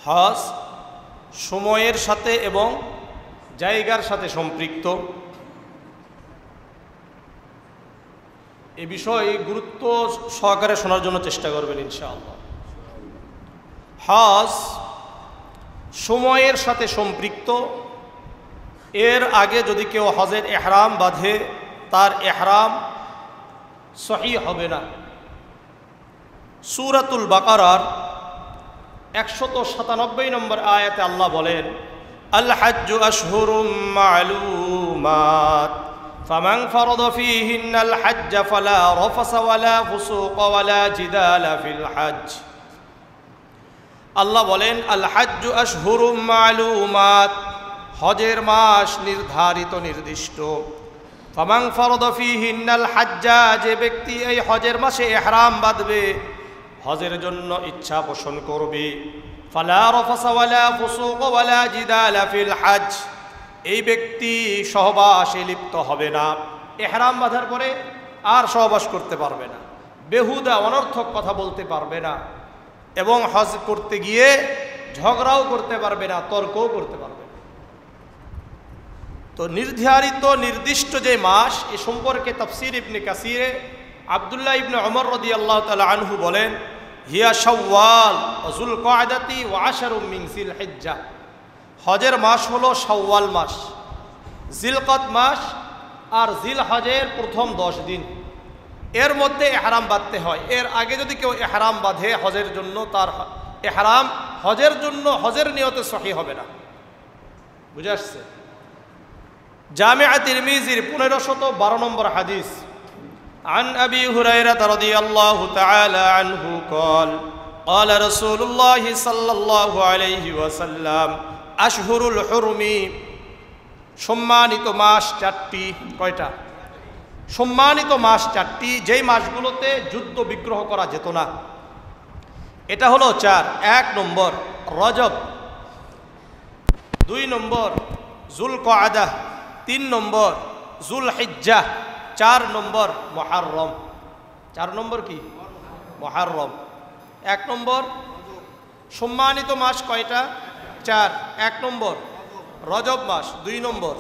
হজ সময়ের সাথে এবং জায়গার সাথে সম্পৃক্ত। এ বিষয়ে গুরুত্ব সহকারে শোনার জন্য চেষ্টা করবেন ইনশাআল্লাহ। হজ সময়ের সাথে সম্পৃক্ত। এর আগে যদি কেউ হজের এহরাম বাঁধে, তার এহরাম সহি হবে না। সূরাতুল বাকারার 197 নম্বর আয়াতে আল্লাহ বলেন, আল হাজ্জু আশহুরুম মা'লুমাত ফামান ফারাদা ফীহিন্নাল হাজ্জ ফালা রাফাসা ওয়ালা ফুসুকা ওয়ালা জিদালা ফিল হজ্জ। আল্লাহ বলেন, আল হাজ্জু আশহুরুম মা'লুমাত, হজের মাস নির্ধারিত নির্দিষ্ট। ফামান ফারাদা ফীহিন্নাল হাজ্জ, যে ব্যক্তি এই হজের মাসে ইহরাম বাঁধবে, হজের জন্য ইচ্ছা পোষণ করবে, ফালা রাফাসা ওয়ালা ফুসুকা ওয়ালা জিদালা ফিল হজ্জ, এই ব্যক্তি সহবাসে লিপ্ত হবে না। ইহরাম বাঁধার পরে আর সহবাস করতে পারবে না, বেহুদা অনর্থক কথা বলতে পারবে না, এবং হজ করতে গিয়ে ঝগড়াও করতে পারবে না, তর্কও করতে পারবে না। তো নির্ধারিত নির্দিষ্ট যে মাস, এ সম্পর্কে তাফসীর ইবনে কাসিরে আব্দুল্লাহ ইবনে ওমর রাদিয়াল্লাহু তাআলা আনহু বলেন, হিয়া শাওয়াল ওয়া যুলকাদাতি ওয়া আশরুম মিন যিলহিজ্জাহ। হজের মাস হলো শাওয়াল মাস, জিলকদ মাস আর জিলহজের প্রথম 10 দিন, এর মধ্যে ইহরাম বাঁধতে হয়। এর আগে যদি কেউ ইহরাম বাঁধে হজের জন্য, তার ইহরাম হজের জন্য হজের নিয়তে সহি হবে না। বুঝে আসছে? জামিআ তিরমিজির 1512 নম্বর হাদিস, عن أبي هريرة رضي الله تعالى عنه قال قال رسول الله صلى الله عليه وسلم أشهر الحرم, সম্মানিত মাস 4টি। কয়টা? সম্মানিত মাস 4টি, যেই মাসগুলোতে যুদ্ধ বিগ্রহ করা যেত না। এটা হলো 4। 1 নম্বর রজব, 2 নম্বর যুলকাদা, 3 নম্বর যুলহিজ্জাহ, 4 নম্বর মুহররম। 4 নম্বর কি? মুহররম। 1 নম্বর সম্মানিত মাস কয়টা? 4। 1 নম্বর রজব মাস, 2 নম্বর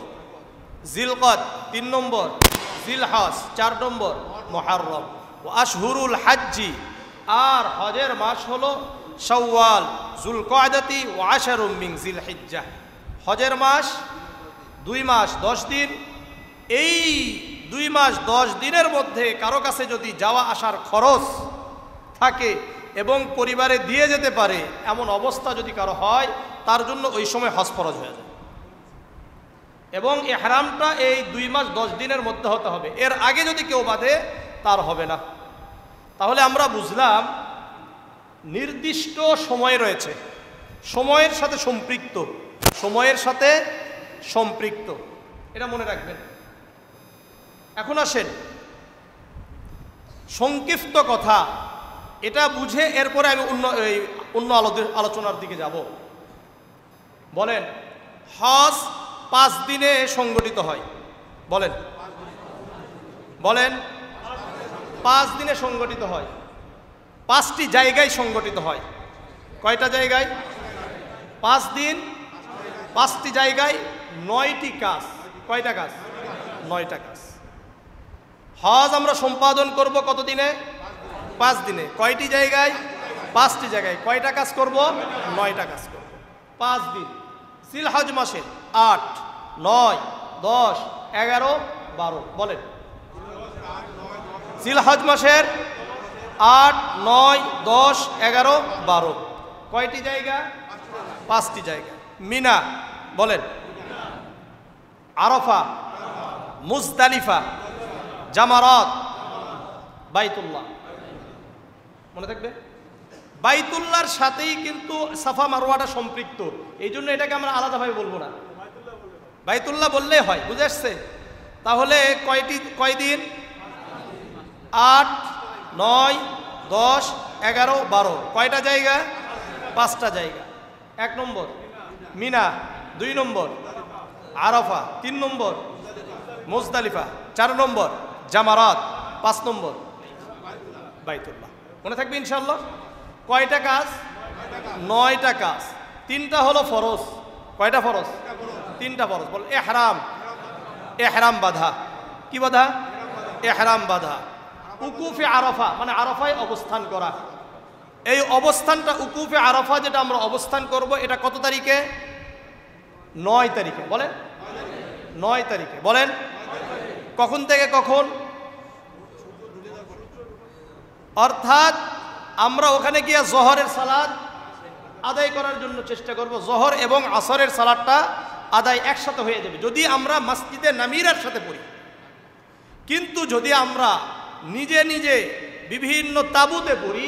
জিলকদ, 3 নম্বর জিলহজ, 4 নম্বর মুহররম। ওয়া আশহুরুল হজ্জি, আর হজের মাস হলো শাওয়াল, যুলকাদাতি ওয়া আশরুম মিন যিলহিজ্জাহ। হজের মাস 2 মাস 10 দিন। এই 2 মাস 10 দিনের মধ্যে কারো কাছে যদি যাওয়া আসার খরচ থাকে এবং পরিবারে দিয়ে যেতে পারে, এমন অবস্থা যদি কারো হয়, তার জন্য ওই সময় হজ ফরজ হয়ে যায়। এবং ইহরামটা এই 2 মাস 10 দিনের মধ্যে হতে হবে। এর আগে যদি কেউ বাঁধে, তার হবে না। তাহলে আমরা বুঝলাম নির্দিষ্ট সময় রয়েছে, সময়ের সাথে সম্পৃক্ত, সময়ের সাথে সম্পৃক্ত, এটা মনে রাখবেন। এখন আসেন সংক্ষিপ্ত কথা, এটা বুঝে এরপরে আমি অন্য আলোচনার দিকে যাব। বলেন, হজ 5 দিনে সংগঠিত হয়। বলেন বলেন 5 দিনে সংগঠিত হয়। 5টি জায়গায় সংগঠিত হয়। কয়টা জায়গায়? 5 দিন, 5টি জায়গায়, 9টি কাজ। কয়টা কাজ? 9টা কাজ। হজ আমরা সম্পাদন করব কত দিনে? 5 দিনে। কয়টি জায়গায়? 5টি জায়গায়। কয়টা কাজ করব? 9টা কাজ করব। 5 দিন। জিলহজ মাসের 8, 9, 10, 11, 12। বলেন, জিলহজ মাসের 8, 9, 10, 11, 12। কয়টি জায়গা? 5টি জায়গা। মিনা, বলেন, আরাফা, মুজদালিফা, জামারাত, বাইতুল্লাহ। মনে থাকবে? বাইতুল্লাহর সাথেই কিন্তু সাফা মারওয়াটা সম্পৃক্ত, এই জন্য এটাকে আমরা আলাদাভাবে বলবো না, বাইতুল্লাহ বললেই হয়। বুঝে আসছে? তাহলে কয়দিন? 8, 9, 10, 11, 12। কয়টা জায়গা? 5টা জায়গা। 1 নম্বর মিনা, 2 নম্বর আরাফা, 3 নম্বর মুজদালিফা, 4 নম্বর জামারাত, 5 নম্বর বাইতুল্লাহ। মনে থাকবে ইনশাআল্লাহ? কয়টা কাজ? 9টা কাজ। তিনটা হলো ফরজ। কয়টা ফরজ? তিনটা ফরজ। বল এহরাম, এহরাম বাঁধা। কি বাঁধা? এহরাম বাঁধা। উকুফে আরাফা মানে আরাফায় অবস্থান করা। এই অবস্থানটা উকুফে আরাফা যেটা আমরা অবস্থান করব, এটা কত তারিখে? 9 তারিখে। বলেন 9 তারিখে। বলেন কখন থেকে কখন? অর্থাৎ আমরা ওখানে গিয়ে জোহরের সালাত আদায় করার জন্য চেষ্টা করব। জোহর এবং আসরের সালাতটা আদায় একসাথে হয়ে যাবে যদি আমরা মসজিদে নামিরার সাথে পড়ি। কিন্তু যদি আমরা নিজে নিজে বিভিন্ন তাঁবুতে পড়ি,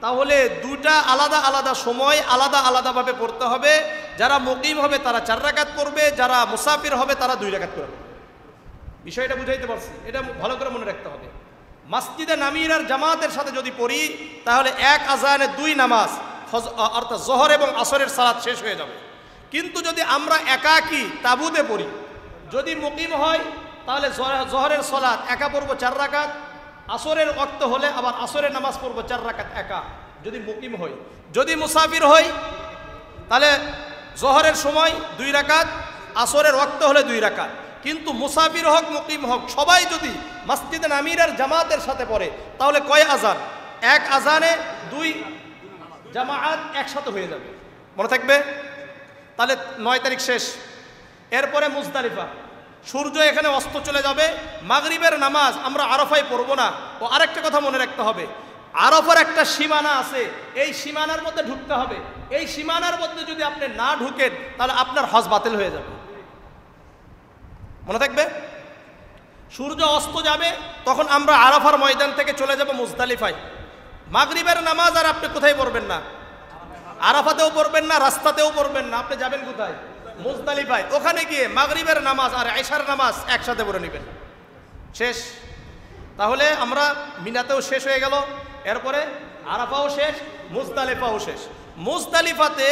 তাহলে দুটা আলাদা আলাদা সময় আলাদা আলাদাভাবে পড়তে হবে। যারা মুকিম হবে তারা 4 রাকাত পড়বে, যারা মুসাফির হবে তারা 2 রাকাত করবে। বিষয়টা বুঝাইতে পারছি? এটা ভালো করে মনে রাখতে হবে। মসজিদে নামিরার জামাতের সাথে যদি পড়ি, তাহলে এক আজানে 2 নামাজ, অর্থাৎ জোহর এবং আসরের সালাত শেষ হয়ে যাবে। কিন্তু যদি আমরা একাকী তাঁবুতে পড়ি, যদি মুকিম হয় তাহলে জোহরের সালাত একা পড়বো 4 রাকাত, আসরের ওয়াক্ত হলে আবার আসরের নামাজ পড়বো 4 রাকাত একা, যদি মুকিম হই। যদি মুসাফির হই তাহলে জোহরের সময় 2 রাকাত, আসরের ওয়াক্ত হলে 2 রাকাত। কিন্তু মুসাফির হোক মুকিম হোক সবাই যদি মসজিদে নামিরার জামাতের সাথে পড়ে, তাহলে কয় আজান? এক আজানে 2 জামাআত একসাথে হয়ে যাবে। মনে থাকবে? তাহলে 9 তারিখ শেষ। এরপরে মুজদালিফা, সূর্য এখানে অস্ত চলে যাবে। মাগরিবের নামাজ আমরা আরাফায় পড়ব না। ও আরেকটা কথা মনে রাখতে হবে, আরাফার একটা সীমানা আছে, এই সীমানার মধ্যে ঢুকতে হবে। এই সীমানার মধ্যে যদি আপনি না ঢুকেন তাহলে আপনার হজ বাতিল হয়ে যাবে। মনে থাকবে? সূর্য অস্ত যাবে, তখন আমরা আরাফার ময়দান থেকে চলে যাব মুজদালিফায়। মাগরিবের নামাজ আর আপনি কোথায় পড়বেন না? আরাফাতেও পড়বেন না, রাস্তাতেও পড়বেন না। আপনি যাবেন কোথায়? মুজদালিফায়। ওখানে গিয়ে মাগরিবের নামাজ আর এশার নামাজ একসাথে পড়ে নেবেন। শেষ। তাহলে আমরা মিনাতেও শেষ হয়ে গেল, এরপরে আরাফাও শেষ, মুজদালিফাও শেষ। মুজদালিফাতে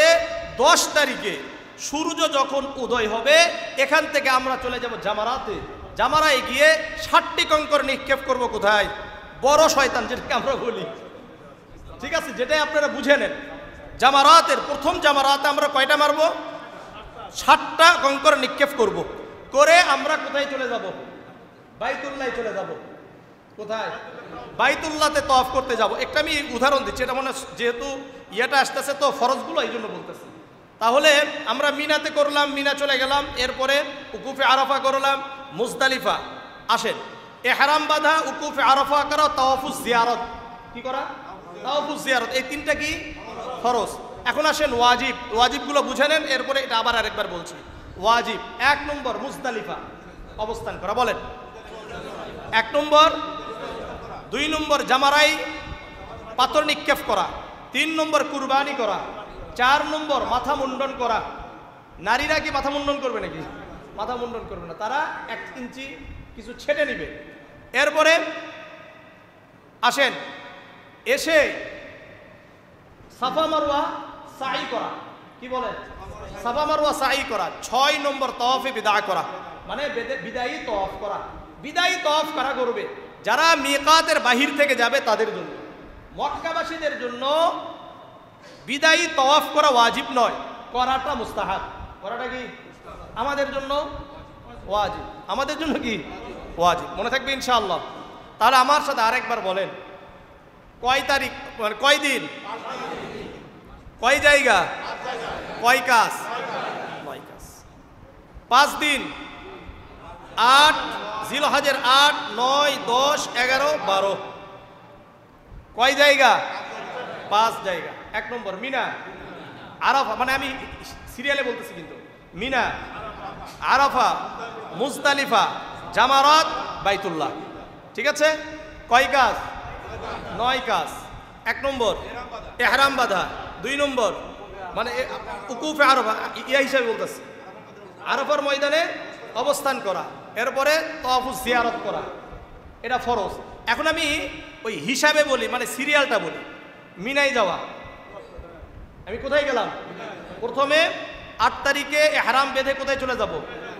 10 তারিখে সূর্য যখন উদয় হবে, এখান থেকে আমরা চলে যাব জামারাতে। জামারায় গিয়ে 60টি কঙ্কর নিক্ষেপ করব। কোথায়? বড় শয়তান যেটাকে আমরা বলি, ঠিক আছে? যেটাই আপনারা বুঝে নেন। জামারাতের প্রথম জামারাতে আমরা কয়টা মারবো? 60টা কঙ্কর নিক্ষেপ করব। করে আমরা কোথায় চলে যাব? বাইতুল্লাহ চলে যাব। কোথায়? বাইতুল্লাহতে তওয়াফ করতে যাব। একটা আমি উদাহরণ দিচ্ছি, এটা মনে যেহেতু ইয়েটা আসতেছে তো ফরজগুলো এই জন্য বলতেছি। তাহলে আমরা মিনাতে করলাম, মিনা চলে গেলাম, এরপরে উকুফে আরাফা করলাম, মুজদালিফা। আসেন, এহরাম বাঁধা, উকুফে আরাফা করা, তাওয়াফুজ জিয়ারত। কি করা? তাওয়াফুজ জিয়ারত। এই 3টা কি? ফরজ। এখন আসেন ওয়াজিব। ওয়াজিবগুলো বুঝে নেন, এরপরে এটা আবার আরেকবার বলছি। ওয়াজিব 1 নম্বর মুজদালিফা অবস্থান করা। বলেন 1 নম্বর। 2 নম্বর জামারাই পাথর নিক্ষেপ করা। 3 নম্বর কুরবানি করা। 4 নম্বর মাথা মুন্ডন করা। নারীরা কি মাথা মুন্ডন করবে নাকি? মাথা মুন্ডন করবে না, তারা 1 ইঞ্চি কিছু ছেটে নিবে। এরপরে আসেন, এসে সাফা মারওয়া সাই করা। কি বলেন? সাফা মারওয়া সাই করা। 6 নম্বর তাওয়াফে বিদা করা, মানে বিদায়ী তাওয়াফ করা। বিদায়ী তাওয়াফ করা করবে যারা মিকাতের বাহির থেকে যাবে তাদের জন্য। মক্কাবাসীদের জন্য বিদায়ী তাওয়াফ করা ওয়াজিব নয়, করাটা মুস্তাহাব। করাটা কি? আমাদের জন্য ওয়াজিব। আমাদের জন্য কি? ওয়াজিব। মনে থাকবে ইনশাআল্লাহ। তাহলে আমার সাথে আরেকবার বলেন, কয় তারিখ, মানে কয় দিন, কয় জায়গা, কয় কাজ? 9 কাজ, 5 দিন। 8 জিলহজের 8, 9, 10, 11, 12। কয় জায়গা? 5 জায়গা। 1 নম্বর মিনা, আরাফা, মানে আমি সিরিয়ালে বলতেছি কিন্তু। মিনা, আরাফা, মুজদালিফা, জামারাত, বাইতুল্লাহ। ঠিক আছে? কয় কাজ? 9 কাজ। 1 নম্বর এহরাম বাঁধা। 2 নম্বর মানে উকুফে আরাফা, ইয়া হিসাবে বলতেছি, আরাফার ময়দানে অবস্থান করা। এরপরে তাওয়াফুজ জিয়ারত করা, এটা ফরজ। এখন আমি ওই হিসাবে বলি, মানে সিরিয়ালটা বলি। মিনায় যাওয়া, আমি কোথায় গেলাম? প্রথমে 8 তারিখে এহরাম বেঁধে কোথায় চলে যাব?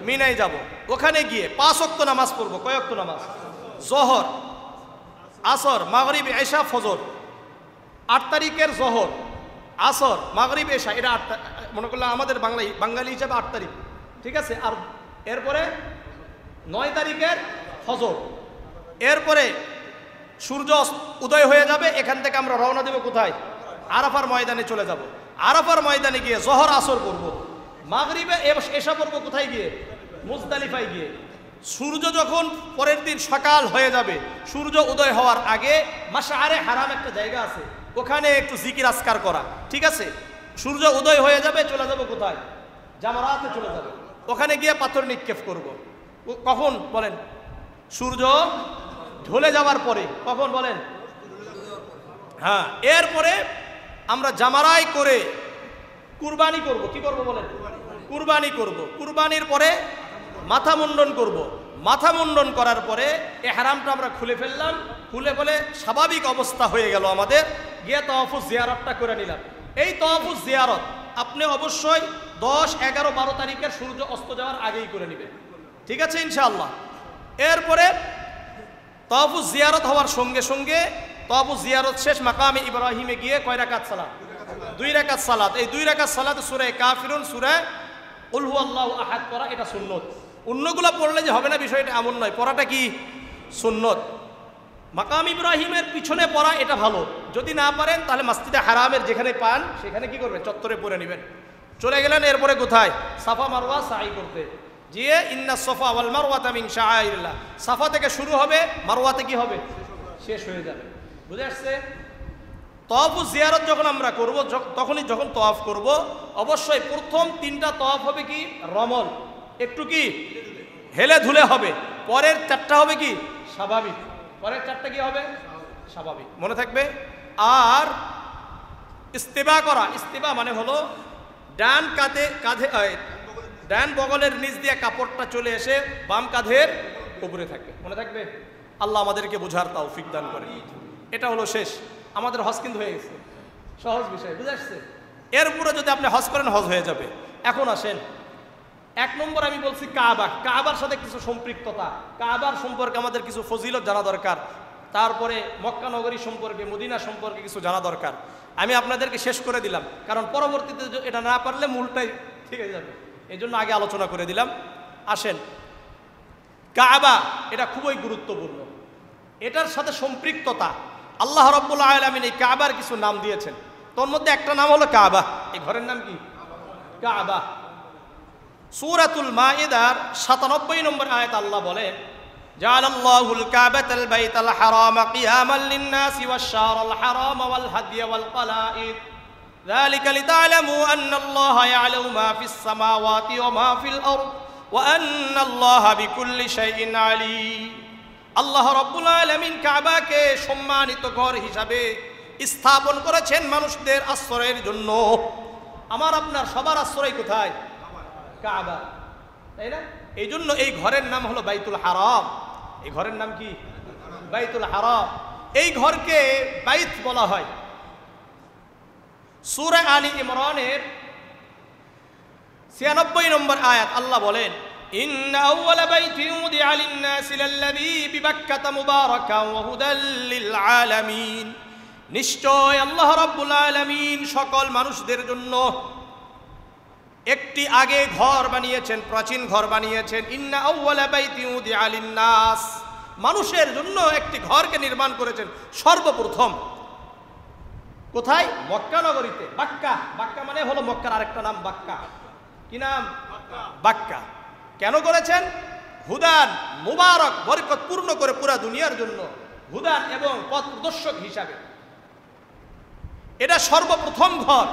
মিনায় যাব। ওখানে গিয়ে 5 ওয়াক্ত নামাজ পড়বো। কয় ওয়াক্ত নামাজ? জোহর, আসর, মাগরিব, এশা, ফজর। 8 তারিখের জোহর, আসর, মাগরিব, এশা, এটা মনে করলাম আমাদের বাঙালি হিসাবে 8 তারিখ, ঠিক আছে। আর এরপরে 9 তারিখের ফজর, এরপরে সূর্য উদয় হয়ে যাবে। এখান থেকে আমরা রওনা দেব কোথায়? আরাফার ময়দানে চলে যাব। আরাফার ময়দানে গিয়ে জোহর আসর করব, মাগরিবে এশা করব কোথায় গিয়ে? মুজদালিফায় গিয়ে। সূর্য যখন পরের দিন সকাল হয়ে যাবে, সূর্য উদয় হওয়ার আগে মাশআরে হারাম একটা জায়গা আছে, ওখানে একটু জিকির আজকার করা, ঠিক আছে। সূর্য উদয় হয়ে যাবে, চলে যাব কোথায়? জামারাতে চলে যাব, ওখানে গিয়ে পাথর নিক্ষেপ করব। কখন বলেন? সূর্য ঢলে যাওয়ার পরে। কখন বলেন? হ্যাঁ, এরপরে আমরা জামারাই করে কুরবানি করব। কি করব বলেন? কুরবানি করব। কুরবানির পরে মাথা মুন্ডন করব। মাথা মুন্ডন করার পরে ইহরামটা আমরা খুলে ফেললাম, খুলে ফেলে স্বাভাবিক অবস্থা হয়ে গেল আমাদের, গিয়ে তাওয়াফুজ জিয়ারতটা করে নিলাম। এই তাওয়াফুজ জিয়ারত আপনি অবশ্যই 10, 11, 12 তারিখের সূর্য অস্ত যাওয়ার আগেই করে নেবেন, ঠিক আছে ইনশাআল্লাহ। এরপরে তাওয়াফুজ জিয়ারত হওয়ার সঙ্গে সঙ্গে তাওয়াফুজ জিয়ারত শেষ মাকামে ইব্রাহিমে গিয়ে কয় রাকাত সালাত? 2 রাকাত সালাত। এই 2 রাকাত সালাতে সূরা কাফিরুন, সূরা কুল হুয়াল্লাহু আহাদ পড়া, এটা সুন্নত। অন্যগুলো পড়লে যে হবে না বিষয়টা এমন নয়, পড়াটা কি সুন্নত। মাকাম ইব্রাহিমের পিছনে পড়া এটা ভালো। যদি না পারেন তাহলে মসজিদে হারামের যেখানে পান সেখানে কি করবেন? চত্বরে পড়ে নেবেন। চলে গেলেন এরপরে কোথায়? সাফা মারওয়া সাই করতে। জিয়ে ইন্না সাফা ওয়াল মারওয়াতা মিন শাআইরিল্লাহ, সাফা থেকে শুরু হবে, মারওয়াতে কি হবে? শেষ হয়ে যাবে। বুঝে আসছে? তাওয়াফুজ জিয়ারত যখন আমরা করব, তখনই যখন তাওয়াফ করব, অবশ্যই প্রথম 3টা তাওয়াফ হবে কি? রমল, একটু কি হেলে ধুলে হবে। পরের 4টা হবে কি? স্বাভাবিক। পরের 4টা কি হবে? স্বাভাবিক, মনে থাকবে। আর ইস্তিবা করা, ইস্তিবা মানে হলো ডান ডান বগলের নিচ দিয়ে কাপড়টা চলে এসে বাম কাঁধের উপরে থাকবে, মনে থাকবে। আল্লাহ আমাদেরকে বোঝার তৌফিক দান করে। এটা হলো শেষ, আমাদের হজ কিন্তু হয়ে গেছে, সহজ বিষয়, বুঝে আসছে। এর উপরে যদি আপনি হজ করেন হজ হয়ে যাবে। এখন আসেন, 1 নম্বর আমি বলছি কাবা। কাবার সাথে কিছু সম্পৃক্ততা, কাবার সম্পর্কে আমাদের কিছু ফজিলত জানা দরকার। তারপরে মক্কা নগরী সম্পর্কে, মদিনা সম্পর্কে কিছু জানা দরকার। আমি আপনাদেরকে শেষ করে দিলাম, কারণ পরবর্তীতে এটা না পারলে মূলটাই ঠিক হয়ে যাবে, এই জন্য আগে আলোচনা করে দিলাম। আসেন, কাবা এটা খুবই গুরুত্বপূর্ণ, এটার সাথে সম্পৃক্ততা। আল্লাহ রাব্বুল আলামিন এই কাবার কিছু নাম দিয়েছেন, তোর মধ্যে একটা নাম হলো কাবা। এই ঘরের নাম কি? কাবা। সূরাতুল মাইদার 97 নম্বর আয়াত আল্লাহ বলেন, জাআলাল্লাহুল কাবাতাল বাইতাল হারামা কিয়ামান লিন-নাসি ওয়াশ-শাহরাল হারামা ওয়াল হাদিয়া ওয়াল কলাঈদ যালিকা লিতা'লামু আন্নাল্লাহা ইয়া'লামু মা ফিস সামাওয়াতি ওয়া মা ফিল আরদ ওয়া আন্নাল্লাহা বিকুল্লি শাইইন আলীম। আল্লাহ রাব্বুল আলামিন কাবাকে সম্মানিত ঘর হিসাবে স্থাপন করেছেন মানুষদের আশ্রয়ের জন্য। আমার আপনার সবার আশ্রয় কোথায়? কাবা, তাই না? এই জন্য এই ঘরের নাম হলো বাইতুল হারাম। এই ঘরের নাম কি? বাইতুল হারাম। এই ঘরকে বাইত বলা হয়। সূরা আলী ইমরানের 96 নম্বর আয়াত আল্লাহ বলেন, ইন্না আউওয়ালা বাইতিন উদিআ লিন-নাসি লাল্লাযী বিবাক্কাতা মুবারাকান ওয়া হুদাল লিল আলামিন। নিশ্চয় আল্লাহ রাব্বুল আলামিন সকল মানুষদের জন্য একটি আগে ঘর বানিয়েছেন, প্রাচীন ঘর বানিয়েছেন। ইন্না আউওয়ালা বাইতিন উদিআ লিন-নাস, মানুষের জন্য একটি ঘরকে নির্মাণ করেছেন সর্বপ্রথম। কোথায়? মক্কা নগরীতে। বাক্কা, বাক্কা মানে হলো মক্কার আরেকটা নাম বাক্কা। কি নাম? বাক্কা। কেন করেছেন? হুদান মুবারক, বরকতপূর্ণ করে পুরা দুনিয়ার জন্য হুদান এবং পথ প্রদর্শক হিসাবে। এটা সর্বপ্রথম ঘর।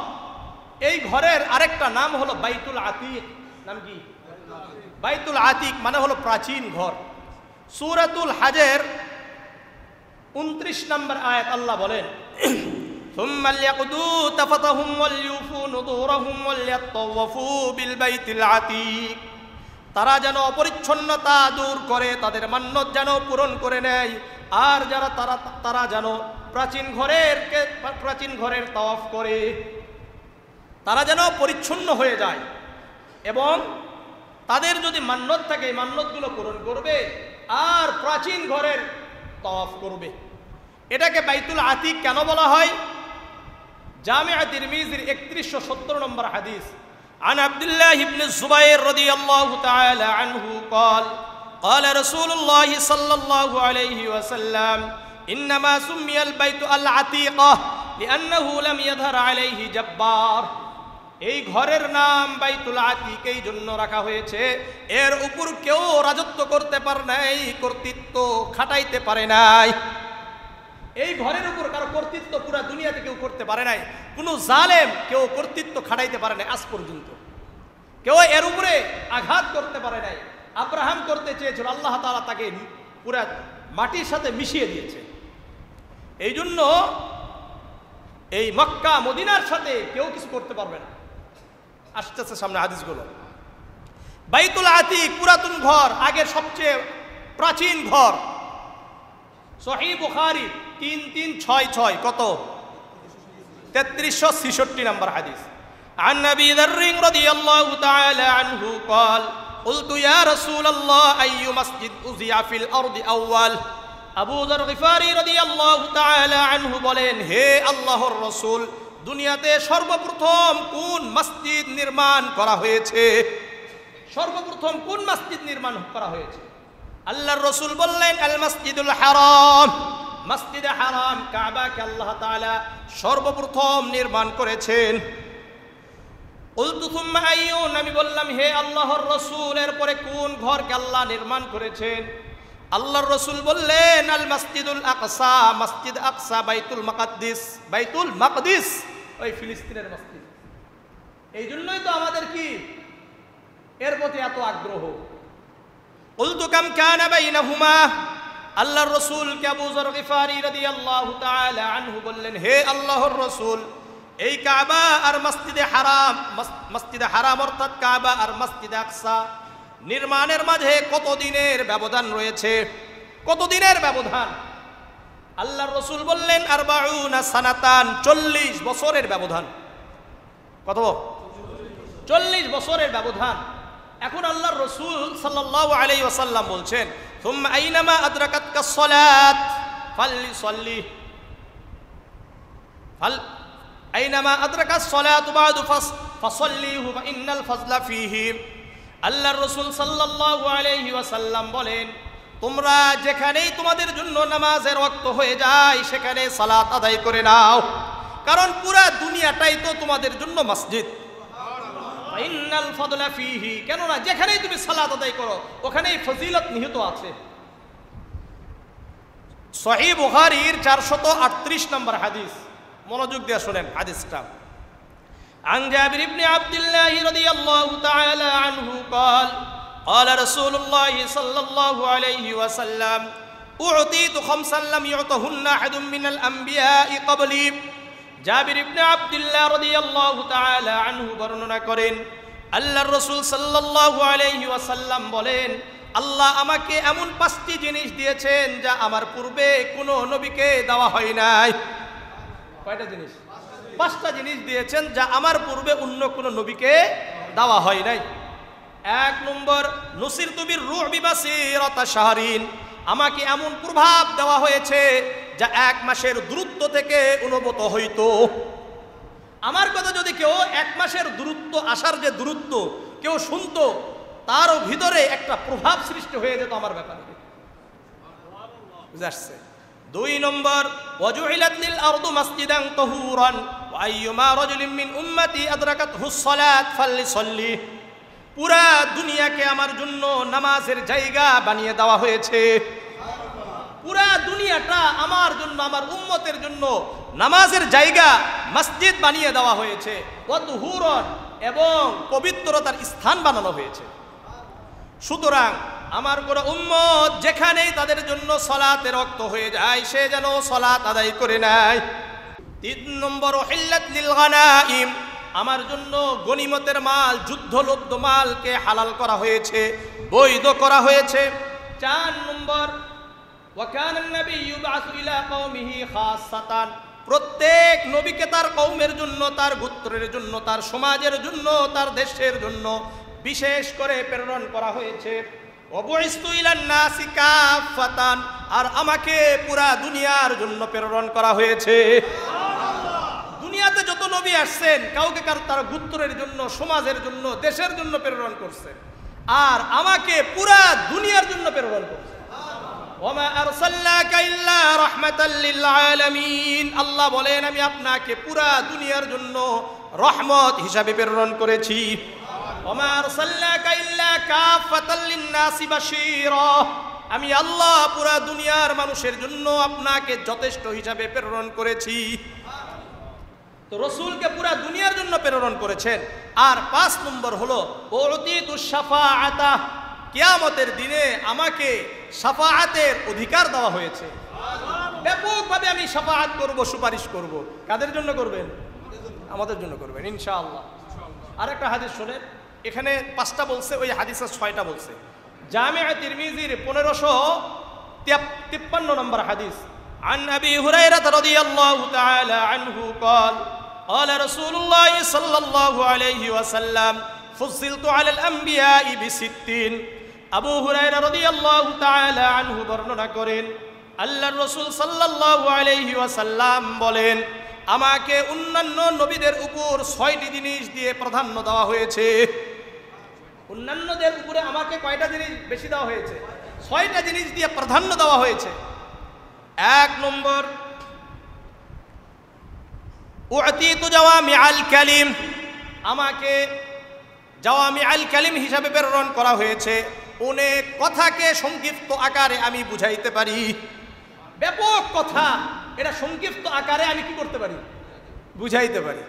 এই ঘরের আরেকটা নাম হলো বাইতুল আতিক। নাম কি? বাইতুল আতিক মানে হলো প্রাচীন ঘর। সূরাতুল হাজের 29 নম্বর আয়াত আল্লাহ বলেন, সুম্মা লিয়াকুদু তাফাতাহুম ওয়ালইউফু নুদুরহুম ওয়ালিয়াতাওয়াফু বিল বাইতিল আতিক। তারা যেন অপরিচ্ছন্নতা দূর করে, তাদের মান্যত যেন পূরণ করে নেয়। আর যারা তারা যেন প্রাচীন ঘরের তাওয়াফ করে, তারা যেন পরিচ্ছন্ন হয়ে যায় এবং তাদের যদি মান্যত থাকে এই মান্যতগুলো পূরণ করবে আর প্রাচীন ঘরের তাওয়াফ করবে। এটাকে বাইতুল আতিক কেন বলা হয়? জামিআ তিরমিজির 3170 নম্বর হাদিস, عن عبد الله بن الزبير رضي الله تعالى عنه قال قال رسول الله صلى الله عليه وسلم إنما سمي البيت العتيقة لأنه لم يظهر عليه جبار এই ঘরের নাম বাইতুল আতিক এই জন্য রাখা হয়েছে এর উপর কেউ রাজত্ব করতে পারে নাই, কর্তৃত্ব খাটাইতে পারে নাই। এই ঘরের উপর কারো কর্তৃত্ব পুরো দুনিয়াতে কেউ করতে পারে নাই, কোনো জালেম কেউ কর্তৃত্ব খাটাইতে পারে নাই আজ পর্যন্ত, কেউ এর উপরে আঘাত করতে পারে নাই। আব্রাহাম করতে চেয়েছিল, আল্লাহ তাআলা তাকে পুরা মাটির সাথে মিশিয়ে দিয়েছে। এই জন্য এই মক্কা মদিনার সাথে কেউ কিছু করতে পারবে না। আসতে আসতে সামনে হাদিসগুলো। বাইতুল আতিক পুরাতন ঘর, আগের সবচেয়ে প্রাচীন ঘর। সহিহ বুখারী 3366 কত 3366 নম্বর হাদিস। عن أبي ذر رضي الله تعالى عنه قال قلت يا رسول الله أي مسجد أُزِيَ في الأرض أول আবু যর গিফারী রাদিয়াল্লাহু তাআলা আনহু বলেন, হে আল্লাহর রাসূল, দুনিয়াতে সর্বপ্রথম কোন মসজিদ নির্মাণ করা হয়েছে? সর্বপ্রথম কোন মসজিদ নির্মাণ করা হয়েছে? আল্লাহর রাসূল বললেন, আল মসজিদুল হারাম। মসজিদে হারাম কাবাকে আল্লাহ তাআলা সর্বপ্রথম নির্মাণ করেছেন। কুলতু সুম্মা আইয়ুন, আমি বললাম, হে আল্লাহর রাসূল, এরপরে কোন ঘরকে আল্লাহ নির্মাণ করেছেন? আল্লাহর রাসূল বললেন, আল মসজিদুল আকসা। মসজিদ আকসা বাইতুল মাকদিস। বাইতুল মাকদিস ওই ফিলিস্তিনের মসজিদ। এই জন্যই তো আমাদের কি এর প্রতি এত আগ্রহ। কুলতু কাম কানা বাইনাহুমা। আল্লাহর রাসূল কে আবু যর গিফারী রাদিয়াল্লাহু তাআলা আনহু বললেন, হে আল্লাহর রাসূল, এই কাবা আর মসজিদে হারাম, মসজিদে হারাম অর্থাৎ কাবা আর মসজিদে আকসা নির্মাণের মাঝে কত দিনের ব্যবধান রয়েছে? কত দিনের ব্যবধান? আল্লাহর রাসূল বললেন, 40 সানাতান, 40 বছরের ব্যবধান। কত? 40 বছরের ব্যবধান। এখন আল্লাহর রাসূল সাল্লাল্লাহু আলাইহি ওয়াসাল্লাম বলছেন, সুম্মা আইনামা আদরাকাতকাস সালাত ফালসল্লি। আইনামা আদরাকাস সালাতু বা'দু ফাসল্লিহু ফাইন্নাল ফাজলা ফীহি। আল্লাহর রাসূল সাল্লাল্লাহু আলাইহি ওয়াসাল্লাম বলেন, তোমরা যেখানেই তোমাদের জন্য নামাজের ওয়াক্ত হয়ে যায় সেখানে সালাত আদায় করে নাও, কারণ পুরা দুনিয়াটাই তো তোমাদের জন্য মসজিদ। ফাইন্নাল ফাদলা ফীহি, কেননা যেখানেই তুমি সালাত আদায় করো ওখানেই ফজিলত নিহিত আছে। সহিহ বুখারীর 438 নম্বর হাদিস, মনোযোগ দিয়ে শুনেন হাদিসটা। عن جابر بن عبد الله رضي الله تعالى عنه قال قال رسول الله صلى الله عليه وسلم أعطيت خمسا لم يعطهن أحد من الأنبياء قبلي। জাবির ইবনে আব্দুল্লাহ রাদিয়াল্লাহু তাআলা আনহু বর্ণনা করেন, আল্লাহর রাসূল সাল্লাল্লাহু আলাইহি ওয়াসাল্লাম বলেন, আল্লাহ আমাকে এমন 5টি জিনিস দিয়েছেন যা আমার পূর্বে কোনো নবীকে দেওয়া হয় নাই। কয়টা জিনিস? 5টা জিনিস দিয়েছেন যা আমার পূর্বে অন্য কোনো নবীকে দেওয়া হয় নাই। 1 নম্বর, নুসিরতু বির-রু'বি বাসীরাতা শাহরিন। আমাকে এমন প্রভাব দেওয়া হয়েছে যা 1 মাসের দূরত্ব থেকে অনুভূত হইতো। আমার কথা যদি কেউ 1 মাসের দূরত্ব আসার যে দূরত্ব কেউ শুনতো, তারও ভিতরে একটা প্রভাব সৃষ্টি হয়ে যেত আমার ব্যাপারে। বুঝাচ্ছে। 2 নম্বর, ওয়াজুইলাত লিল আরদু মাসজিদান তাহুরান ওয়া আইয়ুমা রাজুলিন মিন উম্মতি আদরাকাতহুস সালাত ফালসল্লি। পুরা দুনিয়াকে আমার জন্য নামাজের জায়গা বানিয়ে দেওয়া হয়েছে। পুরা দুনিয়াটা আমার জন্য, আমার উম্মতের জন্য নামাজের জায়গা, মসজিদ বানিয়ে দেওয়া হয়েছে। ওয়া তাহুরান, এবং পবিত্রতার স্থান বানানো হয়েছে। সুতরাং আমার কোন উম্মত যেখানেই তাদের জন্য সালাতের ওয়াক্ত হয়ে যায় সে যেন সালাত আদায় করে নেয়। 3 নম্বর, উহিল্লাত লিল গানাইম। আমার জন্য গনিমতের মাল, যুদ্ধলব্ধ মালকে হালাল করা হয়েছে, বৈধ করা হয়েছে। 4 নম্বর, ওয়া কানা আন-নাবিয়্যু ইউবআসু ইলা কওমিহি খাসসাতান। প্রত্যেক নবীকে তার কওমের জন্য, তার গোত্রের জন্য, তার সমাজের জন্য, তার দেশের জন্য বিশেষ করে প্রেরণ করা হয়েছে। ওয়াবুইস্তু ইলান নাসি কাফাতান। আর আমাকে পুরা দুনিয়ার জন্য প্রেরণ করা হয়েছে। দুনিয়াতে দুনিয়াতে যত নবী আসছেন কাউকে তারা গোত্রের জন্য, সমাজের জন্য, দেশের জন্য প্রেরণ করছে, আর আমাকে পুরা দুনিয়ার জন্য প্রেরণ করছে। ওমা আরসালনাকা ইল্লা রাহমাতাল লিল আলামিন, আল্লাহ বলেন আমি আপনাকে পুরা দুনিয়ার জন্য রহমত হিসাবে প্রেরণ করেছি। ওমা আরসালনাকা ইল্লা কাফাতাল লিন-নাসি বাশীরা, আমি আল্লাহ পুরা দুনিয়ার মানুষের জন্য আপনাকে যথেষ্ট হিসাবে প্রেরণ করেছি। তো রসুলকে পুরা দুনিয়ার জন্য প্রেরণ করেছেন। আর 5 নম্বর হলো উতিতুশ শাফাআতা, কিয়ামতের দিনে আমাকে শাফাআতের অধিকার দেওয়া হয়েছে। ব্যাপকভাবে আমি শাফাআত করব, সুপারিশ করব। কাদের জন্য করবেন? আমাদের জন্য করবেন ইনশাআল্লাহ। আরেকটা হাদিস শোনেন, এখানে 5টা বলছে, ওই হাদিসে 6টা বলছে। জামিআ তিরমিজির 1553 নম্বর হাদিস, عن أبي هريرة رضي الله تعالى عنه قال قال رسول الله صلى الله عليه وسلم فضلت على الأنبياء ب60। আবু হুরায়রা রাদিয়াল্লাহু তাআলা আনহু বর্ণনা করেন, আল্লাহর রাসূল সাল্লাল্লাহু আলাইহি ওয়াসাল্লাম বলেন, আমাকে অন্যান্য নবীদের উপর 6টি জিনিস দিয়ে প্রাধান্য দেওয়া হয়েছে। অন্যান্যদের উপরে আমাকে কয়টা জিনিস বেশি দেওয়া হয়েছে? 6টা জিনিস দিয়ে প্রাধান্য দেওয়া হয়েছে। 1 নম্বর, উতিতু জাওয়ামিআল কালিম, আমাকে জাওয়ামিআল কালিম হিসাবে প্রেরণ করা হয়েছে। অনেক কথাকে সংক্ষিপ্ত আকারে আমি বুঝাইতে পারি। ব্যাপক কথা এটা সংক্ষিপ্ত আকারে আমি কি করতে পারি? বুঝাইতে পারি।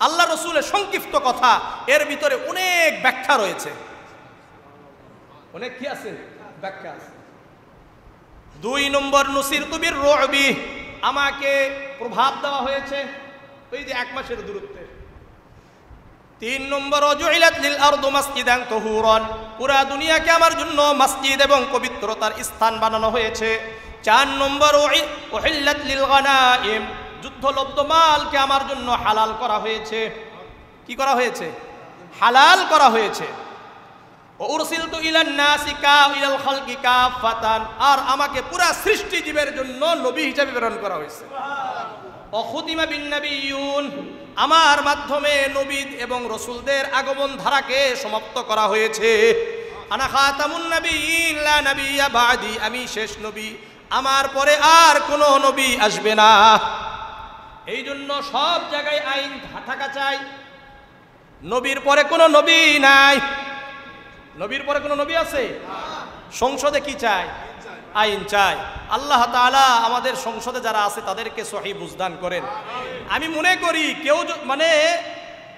আল্লাহ রসুলের সংক্ষিপ্ত কথা, এর ভিতরে অনেক ব্যাখ্যা রয়েছে। অনেক কি আছে? ব্যাখ্যা আছে। 2 নম্বর, নুসিরতু বির-রু'বি, আমাকে প্রভাব দেওয়া হয়েছে, ওই যে 1 মাসের দূরত্বে। 3 নম্বর, ওয়াজুইলাত লিল আরদু মাসজিদান তাহুরান, পুরা দুনিয়াকে আমার জন্য মসজিদ এবং পবিত্রতার স্থান বানানো হয়েছে। 4 নম্বর, উহিল্লাত লিল গানাইম, যুদ্ধলব্ধ মালকে আমার জন্য হালাল করা হয়েছে। কি করা হয়েছে? হালাল করা হয়েছে। উরসিলতু ইলান নাসি ইলাল খালকি কাফাতান, আর আমাকে পুরা সৃষ্টি জীবের জন্য নবী হিসেবে প্রেরণ করা হয়েছে। অখুতিমা বিন নাবিয়্যুন, আমার মাধ্যমে নবী এবং রাসূলদের আগমন ধারাকে সমাপ্ত করা হয়েছে। আনা খাতামুন নাবিয়্যিন লা নাবিয়্যা বাদি, আমি শেষ নবী, আমার পরে আর কোনো নবী আসবে না। এই জন্য সব জায়গায় আইন থাকা চাই। নবীর পরে কোনো নবী নাই। নবীর পরে কোনো নবী আছে? সংসদে কি চাই? আইন চাই। আল্লাহ তাআলা আমাদের সংসদে যারা আছে তাদেরকে সহি বুঝদান করেন। আমি মনে করি কেউ মানে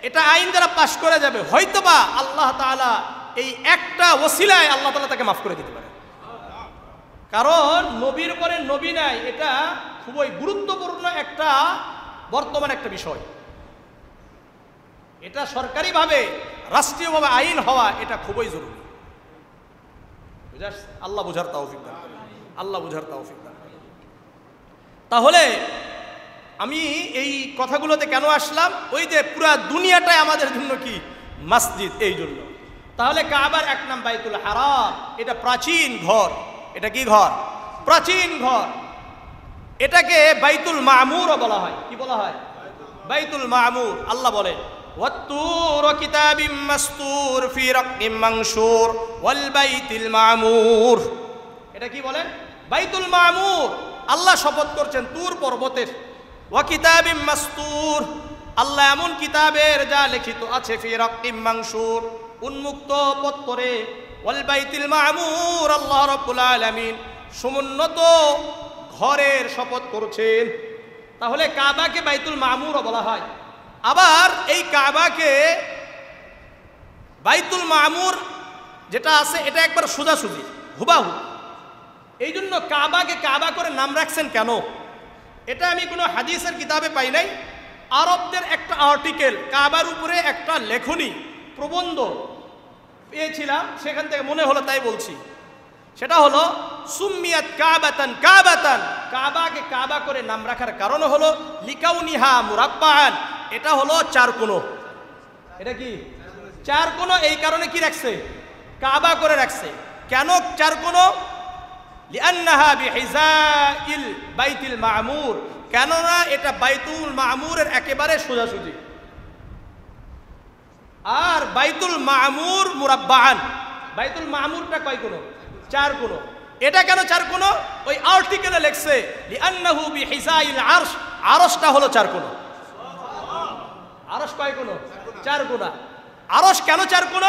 এটা আইন যারা পাশ করে যাবে, হয়তোবা আল্লাহ তাআলা এই একটা ওসিলায় আল্লাহ তাআলা তাকে মাফ করে দিতে পারে। কারণ নবীর পরে নবী নাই, এটা খুবই গুরুত্বপূর্ণ একটা বর্তমান একটা বিষয়। এটা সরকারিভাবে, রাষ্ট্রীয়ভাবে আইন হওয়া এটা খুবই জরুরি। বুঝাস? আল্লাহ বুঝার তৌফিক দান করেন। আল্লাহ বুঝার তৌফিক দান করেন। তাহলে আমি এই কথাগুলোতে কেন আসলাম? ওই যে পুরা দুনিয়াটাই আমাদের জন্য কি মসজিদ, এই জন্য। তাহলে কাবার 1 নাম বাইতুল হারাম, এটা প্রাচীন ঘর। এটা কি ঘর? প্রাচীন ঘর। এটাকে বাইতুল মামুরও বলা হয়। কি বলা হয়? বাইতুল মামুর। আল্লাহ বলেন, ওয়াত-তুর কিতাবিম মাসতুর ফি রাক্কিম মানশুর ওয়াল বাইতিল মামুর। এটা কি বলেন? বাইতুল মামুর। আল্লাহ শপথ করছেন তুর পর্বতের। ওয়া কিতাবিম মাসতুর, আল্লাহ এমন কিতাবের যা লিখিত আছে ফি রাক্কিম মানশুর, উন্মুক্ত পত্তরে। ওয়াল বাইতিল মামুর, আল্লাহ রাব্বুল আলামিন সমুন্নত ঘরের শপথ করছেন। তাহলে কাবাকে বাইতুল মামুরও বলা হয়। আবার এই কাবাকে বাইতুল মামুর যেটা আছে এটা একবার সোজাসুজি হুবাহু। এই জন্য কাবাকে কাবা করে নাম রাখছেন কেন? এটা আমি কোনো হাদিসের কিতাবে পাই নাই। আরবদের একটা আর্টিকেল, কাবার উপরে একটা লেখনী প্রবন্ধ পেয়েছিলাম, সেখান থেকে মনে হলো তাই বলছি। সেটা হলো সুম্মিয়াত কাবাতান কাবাতান, কাবাকে কাবা করে নাম রাখার কারণ হলো লিকাউনিহা মুরাব্বাআন, এটা হলো 4 কোণ। এটা কি 4 কোণ? এই কারণে কি রাখছে? কাবা করে রাখছে। কেন 4 কোণ? লিআন্নাহা বিহিজাইল বাইতুল মামুর, কেননা এটা বাইতুল মামুরের একেবারে সোজাসুজি। আর বাইতুল মামুর মুরাব্বাআন, বাইতুল মামুরটা কয় কোণ? 4 কোণ। এটা কেন 4 কোণ? ওই আর্টিকেলে লেখছে লিআন্নাহু বিহিসাইল আরশ, আরশটা হলো 4 কোণ। আরশ কয় কোণ? 4 কোণ। আরশ কেন 4 কোণ?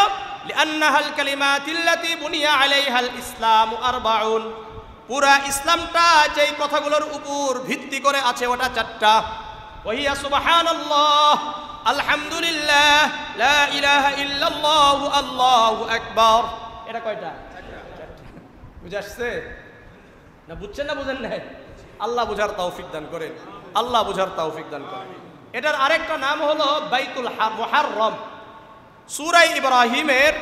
লিআন্নাহাল কালিমাতিল্লাতী বুনিয়া আলাইহাল ইসলামু আরবাউন, পুরা ইসলামটা যেই কথাগুলোর উপর ভিত্তি করে আছে ওটা 4টা। ওয়াহিয়া সুবহানাল্লাহ, আলহামদুলিল্লাহ, লা ইলাহা ইল্লাল্লাহ, আল্লাহু আকবার। এটা কয়টা? 4টা। বুঝে আসছে না? বুঝছেন না বুঝেন নাই? আল্লাহ বুঝার তৌফিক দান করেন, আল্লাহ বুঝার তৌফিক দান করেন। এটার আরেকটা নাম হলো বাইতুল মুহাররম। সূরা ইব্রাহিমের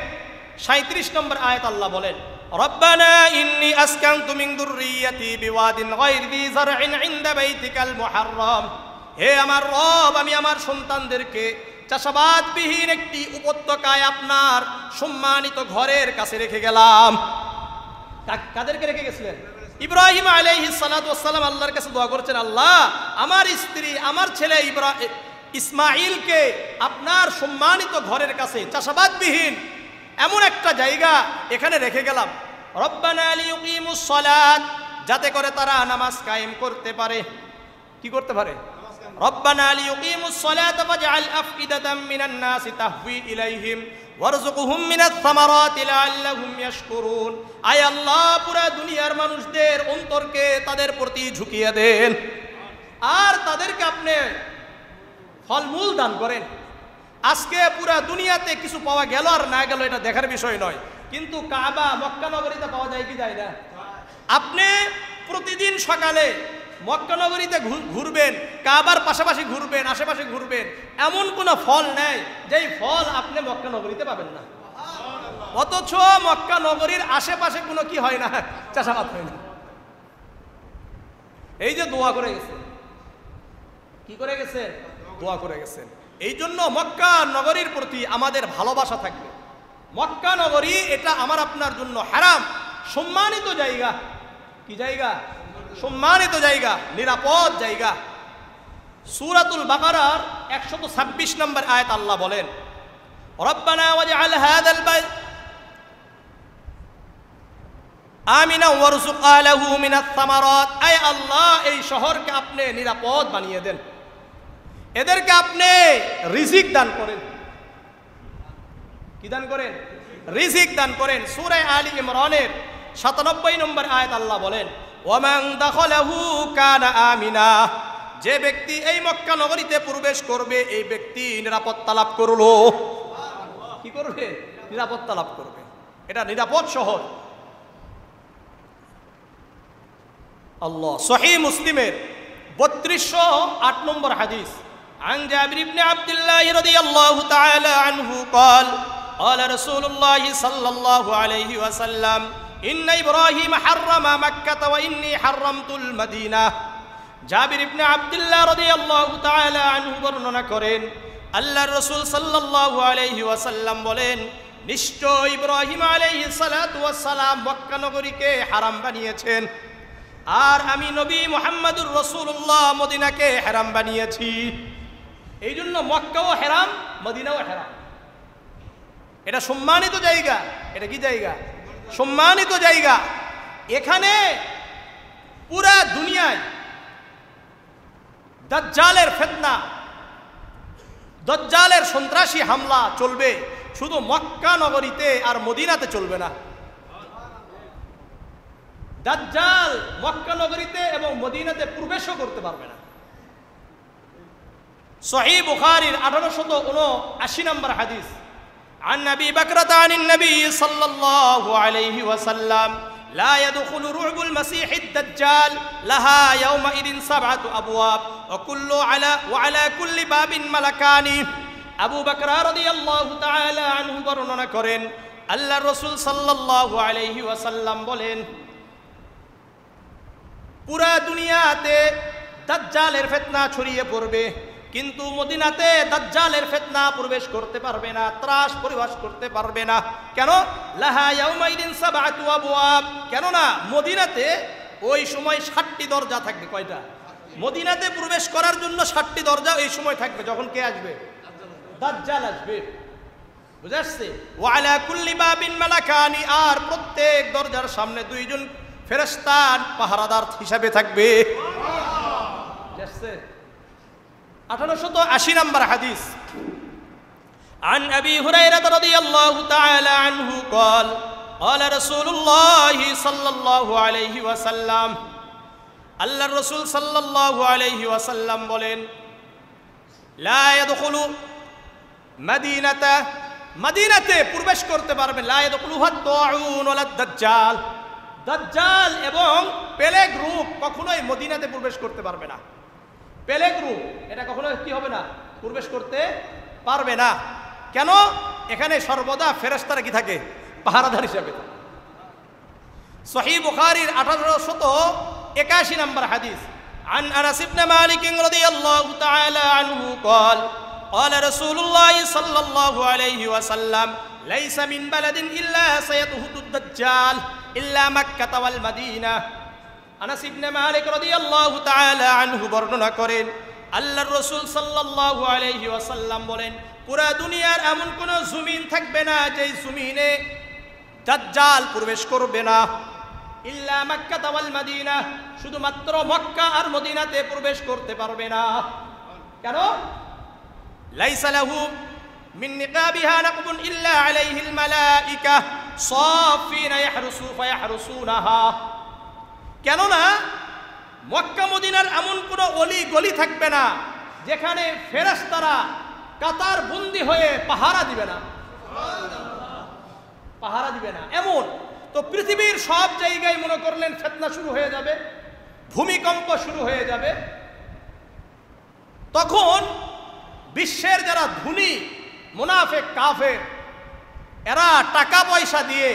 37 নম্বর আয়াত আল্লাহ বলেন, রব্বানা ইন্নী আসকানতু মিন যুররিয়াতি বিওয়াদিন গায়রি যী যারইন ইনদা বাইতিকাল মুহাররম, হে আমার রব, আমি আমার সন্তানদেরকে চাষাবাদবিহীন একটি উপত্যকায় আপনার সম্মানিত ঘরের কাছে রেখে গেলাম। কাদেরকে রেখে গেছিলেন? ইব্রাহিম আলাইহিস সালাতু ওয়াস সালাম আল্লাহর কাছে দোয়া করছেন, আল্লাহ আমার স্ত্রী আমার ছেলে ইসমাইলকে আপনার সম্মানিত ঘরের কাছে চাষাবাদবিহীন এমন একটা জায়গা এখানে রেখে গেলাম। রব্বানা লিয়ুকিমুস সালাত, যাতে করে তারা নামাজ কায়েম করতে পারে। কি করতে পারে? রব্বানা লিয়ুকিমুস সালাতা ফাজআল আফইদাতাম মিনান নাসি তাহওয়ি ইলাইহিম ওয়ারযুকহুম মিনাস সামারাতি লাআল্লাহুম ইয়াশকুরুন। আয় আল্লাহ, পুরা দুনিয়ার মানুষদের অন্তরকে তাদের প্রতি ঝুঁকিয়ে দেন আর তাদেরকে আপনি ফলমূল দান করেন। আজকে পুরা দুনিয়াতে কিছু পাওয়া গেল আর না গেল এটা দেখার বিষয় নয়, কিন্তু কাবা মক্কা নগরীতে পাওয়া যায় কি যায় না? আপনি প্রতিদিন সকালে মক্কা নগরীতে ঘুরবেন, কাবার পাশাপাশি ঘুরবেন, আশেপাশে ঘুরবেন, এমন কোনো ফল নেই যেই ফল আপনি মক্কা নগরীতে পাবেন না। অথচ মক্কা নগরীর আশেপাশে কোনো কি হয় না? চাষাবাদ হয় না। এই যে দোয়া করে গেছেন, কি করে গেছেন? দোয়া করে গেছেন। এই জন্য মক্কা নগরীর প্রতি আমাদের ভালোবাসা থাকবে। মক্কা নগরী এটা আমার আপনার জন্য হারাম, সম্মানিত জায়গা। কি জায়গা? সম্মানিত জায়গা, নিরাপদ জায়গা। সূরাতুল বাকারার 126 নম্বর আয়াত আল্লাহ বলেন, রব্বানা ওয়াজআল হাযাল বাইত আমিনা ওয়ারযুক আহলাহু মিনাস সামারাত, আয় আল্লাহ এই শহরকে আপনি নিরাপদ বানিয়ে দেন, এদেরকে আপনি রিজিক দান করেন। কি দান করেন? রিজিক দান করেন। সূরা আলী ইমরানের 97 নম্বর আয়াত আল্লাহ বলেন, ওয়ামান দাখালাহু কানা আমিনা, যে ব্যক্তি এই মক্কা নগরীতে প্রবেশ করবে এই ব্যক্তি নিরাপত্তা লাভ করলো। কি করবে? নিরাপত্তা লাভ করবে। এটা নিরাপদ শহর। আল্লাহ সহিহ মুসলিমের 3208 নম্বর হাদিস, عن جابر بن عبد الله رضي الله تعالى عنه قال قال رسول الله صلى الله عليه وسلم إن إبراهيم حرم مكة وإني حرمت المدينة। জাবির ইবনে আব্দুল্লাহ রাদিয়াল্লাহু তাআলা আনহু বর্ণনা করেন, আল্লাহর রাসূল সাল্লাল্লাহু আলাইহি ওয়াসাল্লাম বলেন, নিশ্চয় ইব্রাহিম আলাইহিস সালাতু ওয়াস সালাম মক্কা নগরীকে হারাম বানিয়েছেন আর আমি নবী মুহাম্মদুর রাসূলুল্লাহ মদিনাকে হারাম বানিয়েছি। এই জন্য মক্কাও হারাম, মদিনাও হারাম। এটা সম্মানিত জায়গা। এটা কি জায়গা? সম্মানিত জায়গা। এখানে পুরা দুনিয়ায় দাজ্জালের ফিতনা, দাজ্জালের সন্ত্রাসী হামলা চলবে, শুধু মক্কা নগরীতে আর মদিনাতে চলবে না। দাজ্জাল মক্কা নগরীতে এবং মদিনাতে প্রবেশও করতে পারবে না। সহিহ বুখারীর 1879 নম্বর হাদিস, عن أبي بكرة عن النبي صلى الله عليه وسلم لا يدخل رعب المسيح الدجال لها يومئذ 7 أبواب وعلى كل باب ملكان। আবু বকর রাদিয়াল্লাহু তাআলা আনহু বর্ণনা করেন, আল্লাহর রাসূল সাল্লাল্লাহু আলাইহি ওয়াসাল্লাম বলেন, পুরা দুনিয়াতে দাজ্জালের ফিতনা ছড়িয়ে পড়বে, কিন্তু মদিনাতে দাজ্জালের ফিতনা প্রবেশ করতে পারবে না, ত্রাস পরিবেশ করতে পারবে না। কেন? লাহা ইয়াউমাইদিন 7 আবওয়াব, কেননা মদিনাতে ওই সময় 7টি দরজা থাকবে। কয়টা? মদিনাতে প্রবেশ করার জন্য 7টি দরজা এই সময় থাকবে যখন কে আসবে? দাজ্জাল আসবে। বুঝা আসছে? ওয়া আলা কুল্লি বাবিন মালাকানি, আর প্রত্যেক দরজার সামনে 2 জন ফেরেশতা পাহারাদার হিসাবে থাকবে। বুঝা আসছে? 1880 নম্বর হাদিস। عن أبي هريرة رضي الله تعالى عنه قال قال رسول الله صلى الله عليه وسلم আল্লাহর রাসূল সাল্লাল্লাহু আলাইহি ওয়াসাল্লাম বলেন, লা ইয়াদখুলু মাদিনাতা, মদিনাতে প্রবেশ করতে পারবে, লা ইয়াদখুলুহা তাউন ওয়ালা দাজ্জাল, দাজ্জাল এবং পেলেগ রূপ কখনোই মদিনাতে প্রবেশ করতে পারবে না। পেলেগ রূপ এটা কখনোই কি হবে না? প্রবেশ করতে পারবে না। কেন? এখানে সর্বদা ফেরেশতারা কি থাকে? পাহারাদার হিসেবে। সহিহ বুখারীর 1881 নম্বর হাদিস। عن أنس بن مالك رضي الله تعالى عنه قال قال رسول الله صلى الله عليه وسلم ليس من بلد إلا سيدخل الدجال إلا مكة والمدينة। আনাস ইবনে মালিক রাদিয়াল্লাহু তাআলা আনহু বর্ণনা করেন, আল্লাহর রাসূল সাল্লাল্লাহু আলাইহি ওয়াসাল্লাম বলেন, পুরা দুনিয়ার এমন কোন জমিন থাকবে না যেই জমিনে দাজ্জাল প্রবেশ করবে না, ইল্লা মক্কা ওয়াল মদিনা, শুধুমাত্র মক্কা আর মদিনাতে প্রবেশ করতে পারবে না। কেন? লাইসা লাহু মিন নিকাবিহা নাকবুন ইল্লা আলাইহিল মালাইকা সাফিনা ইয়াহরুসু ফায়াহরুসুনাহা। কেননা মক্কা মদিনার এমন কোন অলি গলি থাকবে না যেখানে ফেরেশতারা কাতার বন্দী হয়ে পাহারা দিবে না, পাহারা দিবে না। এমন তো পৃথিবীর সব জায়গায় মনে করলেন ফিতনা শুরু হয়ে যাবে, ভূমিকম্প শুরু হয়ে যাবে, তখন বিশ্বের যারা ধনী মুনাফিক কাফের, এরা টাকা পয়সা দিয়ে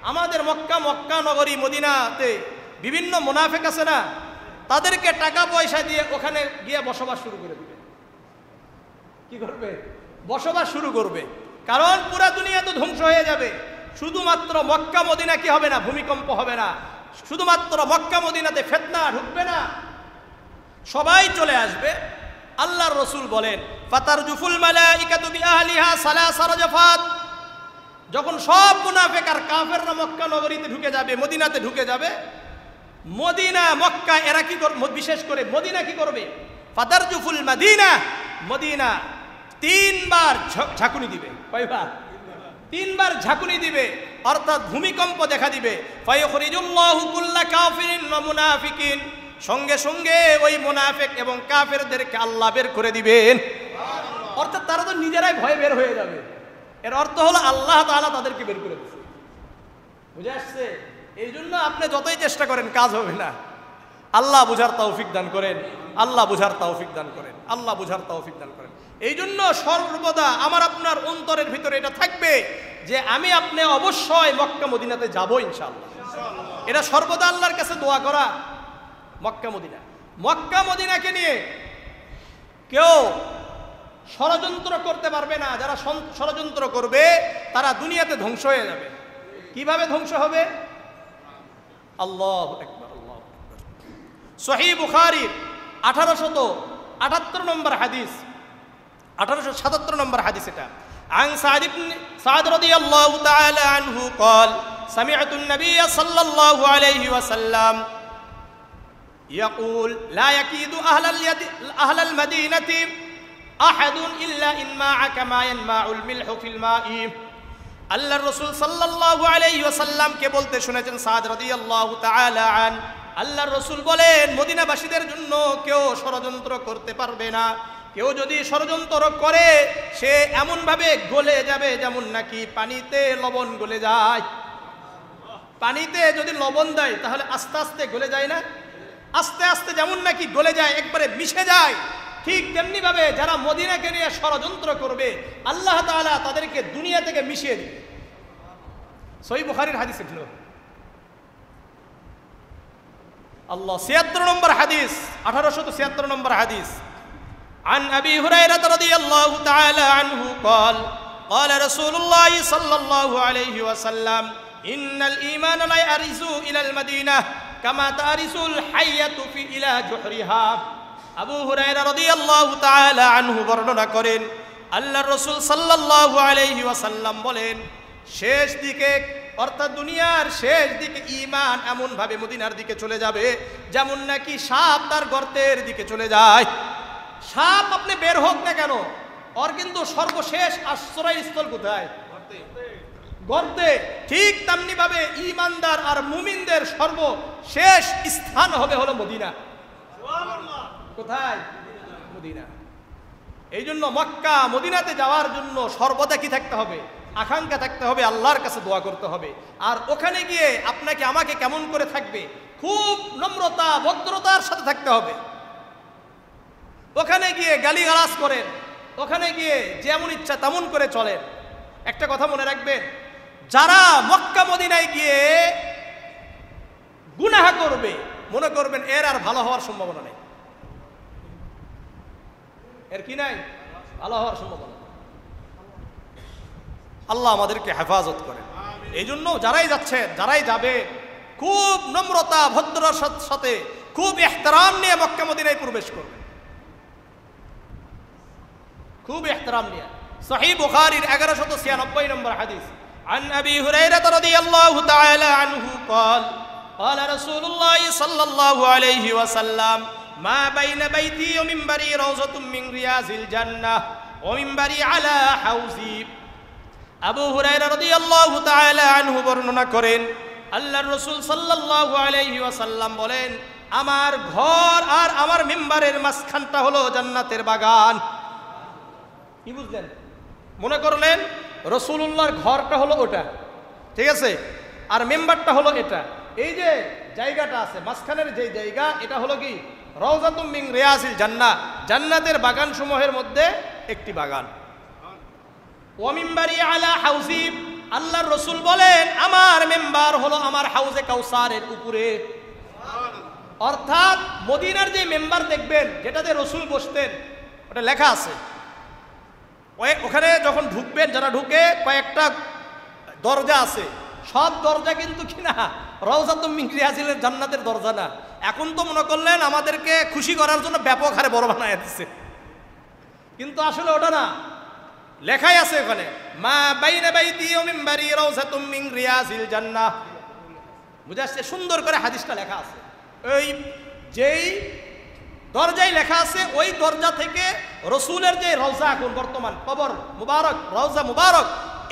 আমাদের মক্কা নগরী মদিনাতে বিভিন্ন মুনাফিক আছে না, তাদেরকে টাকা পয়সা দিয়ে ওখানে গিয়ে বসবাস শুরু করে দিবে। কি করবে? বসবাস শুরু করবে। কারণ পুরা দুনিয়া তো ধ্বংস হয়ে যাবে, শুধুমাত্র মক্কা মদিনা কি হবে না? ভূমিকম্প হবে না, শুধুমাত্র মক্কা মদিনাতে ফিতনা ঢুকবে না, সবাই চলে আসবে। আল্লাহর রাসূল বলেন, ফাতারজুফুল মালাইকাতু বিআহলিহা সালাসা রাজফাত, যখন সব মুনাফিক আর কাফেররা মক্কা নগরীতে ঢুকে যাবে, মদিনাতে ঢুকে যাবে, মদিনা মক্কা এরা কি করবে? বিশেষ করে মদিনা কি করবে? ফাতারজুফুল মাদিনা, মদিনা 3 বার ঝাঁকুনি দিবে। কয়বার? 3 বার ঝাঁকুনি দিবে, অর্থাৎ ভূমিকম্প দেখা দিবে। ফায়খরিজুল্লাহু কুল্লা কাফিরিন ওয়া মুনাফিকিন, সঙ্গে সঙ্গে ওই মুনাফিক এবং কাফেরদেরকে আল্লাহ বের করে দিবেন। অর্থাৎ তারা তো নিজেরাই ভয়ে বের হয়ে যাবে। এর অর্থ হলো আল্লাহ তাআলা তাদেরকে বের করে দিয়েছে। বুঝে আসছে? এই জন্য আপনি যতই চেষ্টা করেন কাজ হবে না। আল্লাহ বুঝার তৌফিক দান করেন, আল্লাহ বুঝার তৌফিক দান করেন, আল্লাহ বুঝার তৌফিক দান করেন। এই জন্য সর্বদা আমার আপনার অন্তরের ভিতরে এটা থাকবে যে আমি আপনি অবশ্যই মক্কা মদিনাতে যাব ইনশাআল্লাহ। এটা সর্বদা আল্লাহর কাছে দোয়া করা। মক্কা মদিনাকে নিয়ে কেউ ষড়যন্ত্র করতে পারবে না। যারা ষড়যন্ত্র করবে তারা দুনিয়াতে ধ্বংস হয়ে যাবে। কিভাবে ধ্বংস হবে? আল্লাহু আকবার, আল্লাহু আকবার। সহিহ বুখারীর 1878 নম্বর হাদিস, 1877 নম্বর হাদিস এটা। عن سعد رضي الله تعالى عنه قال سمعت النبي صلى الله عليه وسلم يقول لا يكيد أهل المدينة أحد إلا إن ماع كما ينماع الملح في الماء। আল্লাহর রাসূল সাল্লাল্লাহু আলাইহি ওয়াসাল্লাম কে বলতে শুনেছেন সাদ রাদিয়াল্লাহু তাআলা আন, আল্লাহর রাসূল বলেন মদিনাবাসীদের জন্য কেউ ষড়যন্ত্র করতে পারবে না। কেউ যদি ষড়যন্ত্র করে সে এমন ভাবে গলে যাবে যেমন নাকি পানিতে লবণ গলে যায়। পানিতে যদি লবণ দেয় তাহলে আস্তে আস্তে গলে যায় না? আস্তে আস্তে যেমন নাকি গলে যায়, একবারে মিশে যায়, ঠিক তেমনি ভাবে যারা মদিনাকে নিয়ে ষড়যন্ত্র করবে আল্লাহ তাআলা তাদেরকে দুনিয়া থেকে মিশিয়ে দিবে। সহিহ বুখারীর হাদিস এগুলো। আল্লাহ ৭৬ নম্বর হাদিস, 1876 নম্বর হাদিস। عن أبي هريرة رضي الله تعالى عنه قال قال رسول الله صلى الله عليه وسلم إن الإيمان لا يرث إلى المدينة كما ترث الحية إلى جحرها। আবু হুরায়রা রাদিয়াল্লাহু তাআলা আনহু বর্ণনা করেন, আল্লাহর রাসূল সাল্লাল্লাহু আলাইহি ওয়াসাল্লাম বলেন, শেষ দিকে অর্থাৎ দুনিয়ার শেষ দিকে ঈমান এমন ভাবে মদিনার দিকে চলে যাবে যেমন নাকি সাপ তার গর্তের দিকে চলে যায়। সাপ আপনি বের হোক না কেন, ওর কিন্তু সর্বশেষ আশ্রয়স্থল কোথায়? গর্তে। ঠিক তেমনি ভাবে ঈমানদার আর মুমিনদের সর্বশেষ স্থান হবে হলো মদিনা। কোথায়? মদিনা। এই জন্য মক্কা মদিনাতে যাওয়ার জন্য সর্বদা কি থাকতে হবে? আকাঙ্ক্ষা থাকতে হবে, আল্লাহর কাছে দোয়া করতে হবে। আর ওখানে গিয়ে আপনাকে আমাকে কেমন করে থাকবে? খুব নম্রতা ভদ্রতার সাথে থাকতে হবে। ওখানে গিয়ে গালিগালাজ করেন, ওখানে গিয়ে যেমন ইচ্ছা তেমন করে চলেন। একটা কথা মনে রাখবেন, যারা মক্কা মদিনায় গিয়ে গুনাহ করবে মনে করবেন এর আর ভালো হওয়ার সম্ভাবনা নেই। এর কি নাই? ভালো হওয়ার সম্ভাবনা। আল্লাহ আমাদেরকে হেফাজত করেন। এই জন্য যারাই যাচ্ছেন, যারাই যাবে, খুব নম্রতা ভদ্রতার সাথে খুব ইহতিরাম নিয়ে মক্কা মদিনায় প্রবেশ করবে, খুব ইহতিরাম নিয়ে। সহিহ বুখারীর 1196 নম্বর হাদিস, عن أبي هريرة رضي الله تعالى عنه قال قال رسول الله صلى الله عليه وسلم ما بين بيتي ومنبري روضة من رياض الجنة ومنبري على حوضي। আবু হুরায়রা রাদিয়াল্লাহু তাআলা আনহু বর্ণনা করেন, আল্লাহর রাসূল সাল্লাল্লাহু আলাইহি ওয়াসাল্লাম বলেন, আমার ঘর আর আমার মিম্বারের মাঝখানটা হলো জান্নাতের বাগান। কি বুঝলেন? মনে করলেন রাসূলুল্লাহর ঘরটা হলো ওটা, ঠিক আছে, আর মিম্বারটা হলো এটা। এই যে জায়গাটা আছে মাঝখানের যে জায়গা, এটা হলো কি? রাউযাতুম মিন রিয়াজিল জান্নাহ, জান্নাতের বাগান সমূহের মধ্যে একটি বাগান। ওয়া মিম্বারি আলা হাউজি, আল্লাহর রাসূল বলেন আমার মেম্বার হলো আমার হাউজে কাউসারের উপরে। অর্থাৎ মদিনার যে মেম্বার দেখবেন যেটাতে রাসূল বসতেন, ওটা লেখা আছে। ওখানে যখন ঢুকবেন, যারা ঢুকে, কয়েকটা দরজা আছে, সব দরজা কিন্তু কিনা রাউযাতুম মিন রিয়াজিল জান্নাতের দরজা না। এখন তো মনে করলেন আমাদেরকে খুশি করার জন্য ব্যাপক হারে বড় বানায় দিচ্ছে, কিন্তু আসলে ওটা না। লেখাই আছে ওখানে, মা বাইনা বাইতি ওয়া মিম্বারি রাউযাতুম মিন রিয়াজিল জান্নাহ। বুঝাচ্ছে সুন্দর করে হাদিসটা লেখা আছে। ওই যেই দরজায় লেখা আছে, ওই দরজা থেকে রসুলের যে রওজা, এখন বর্তমান কবর মুবারক, রওজা মুবারক,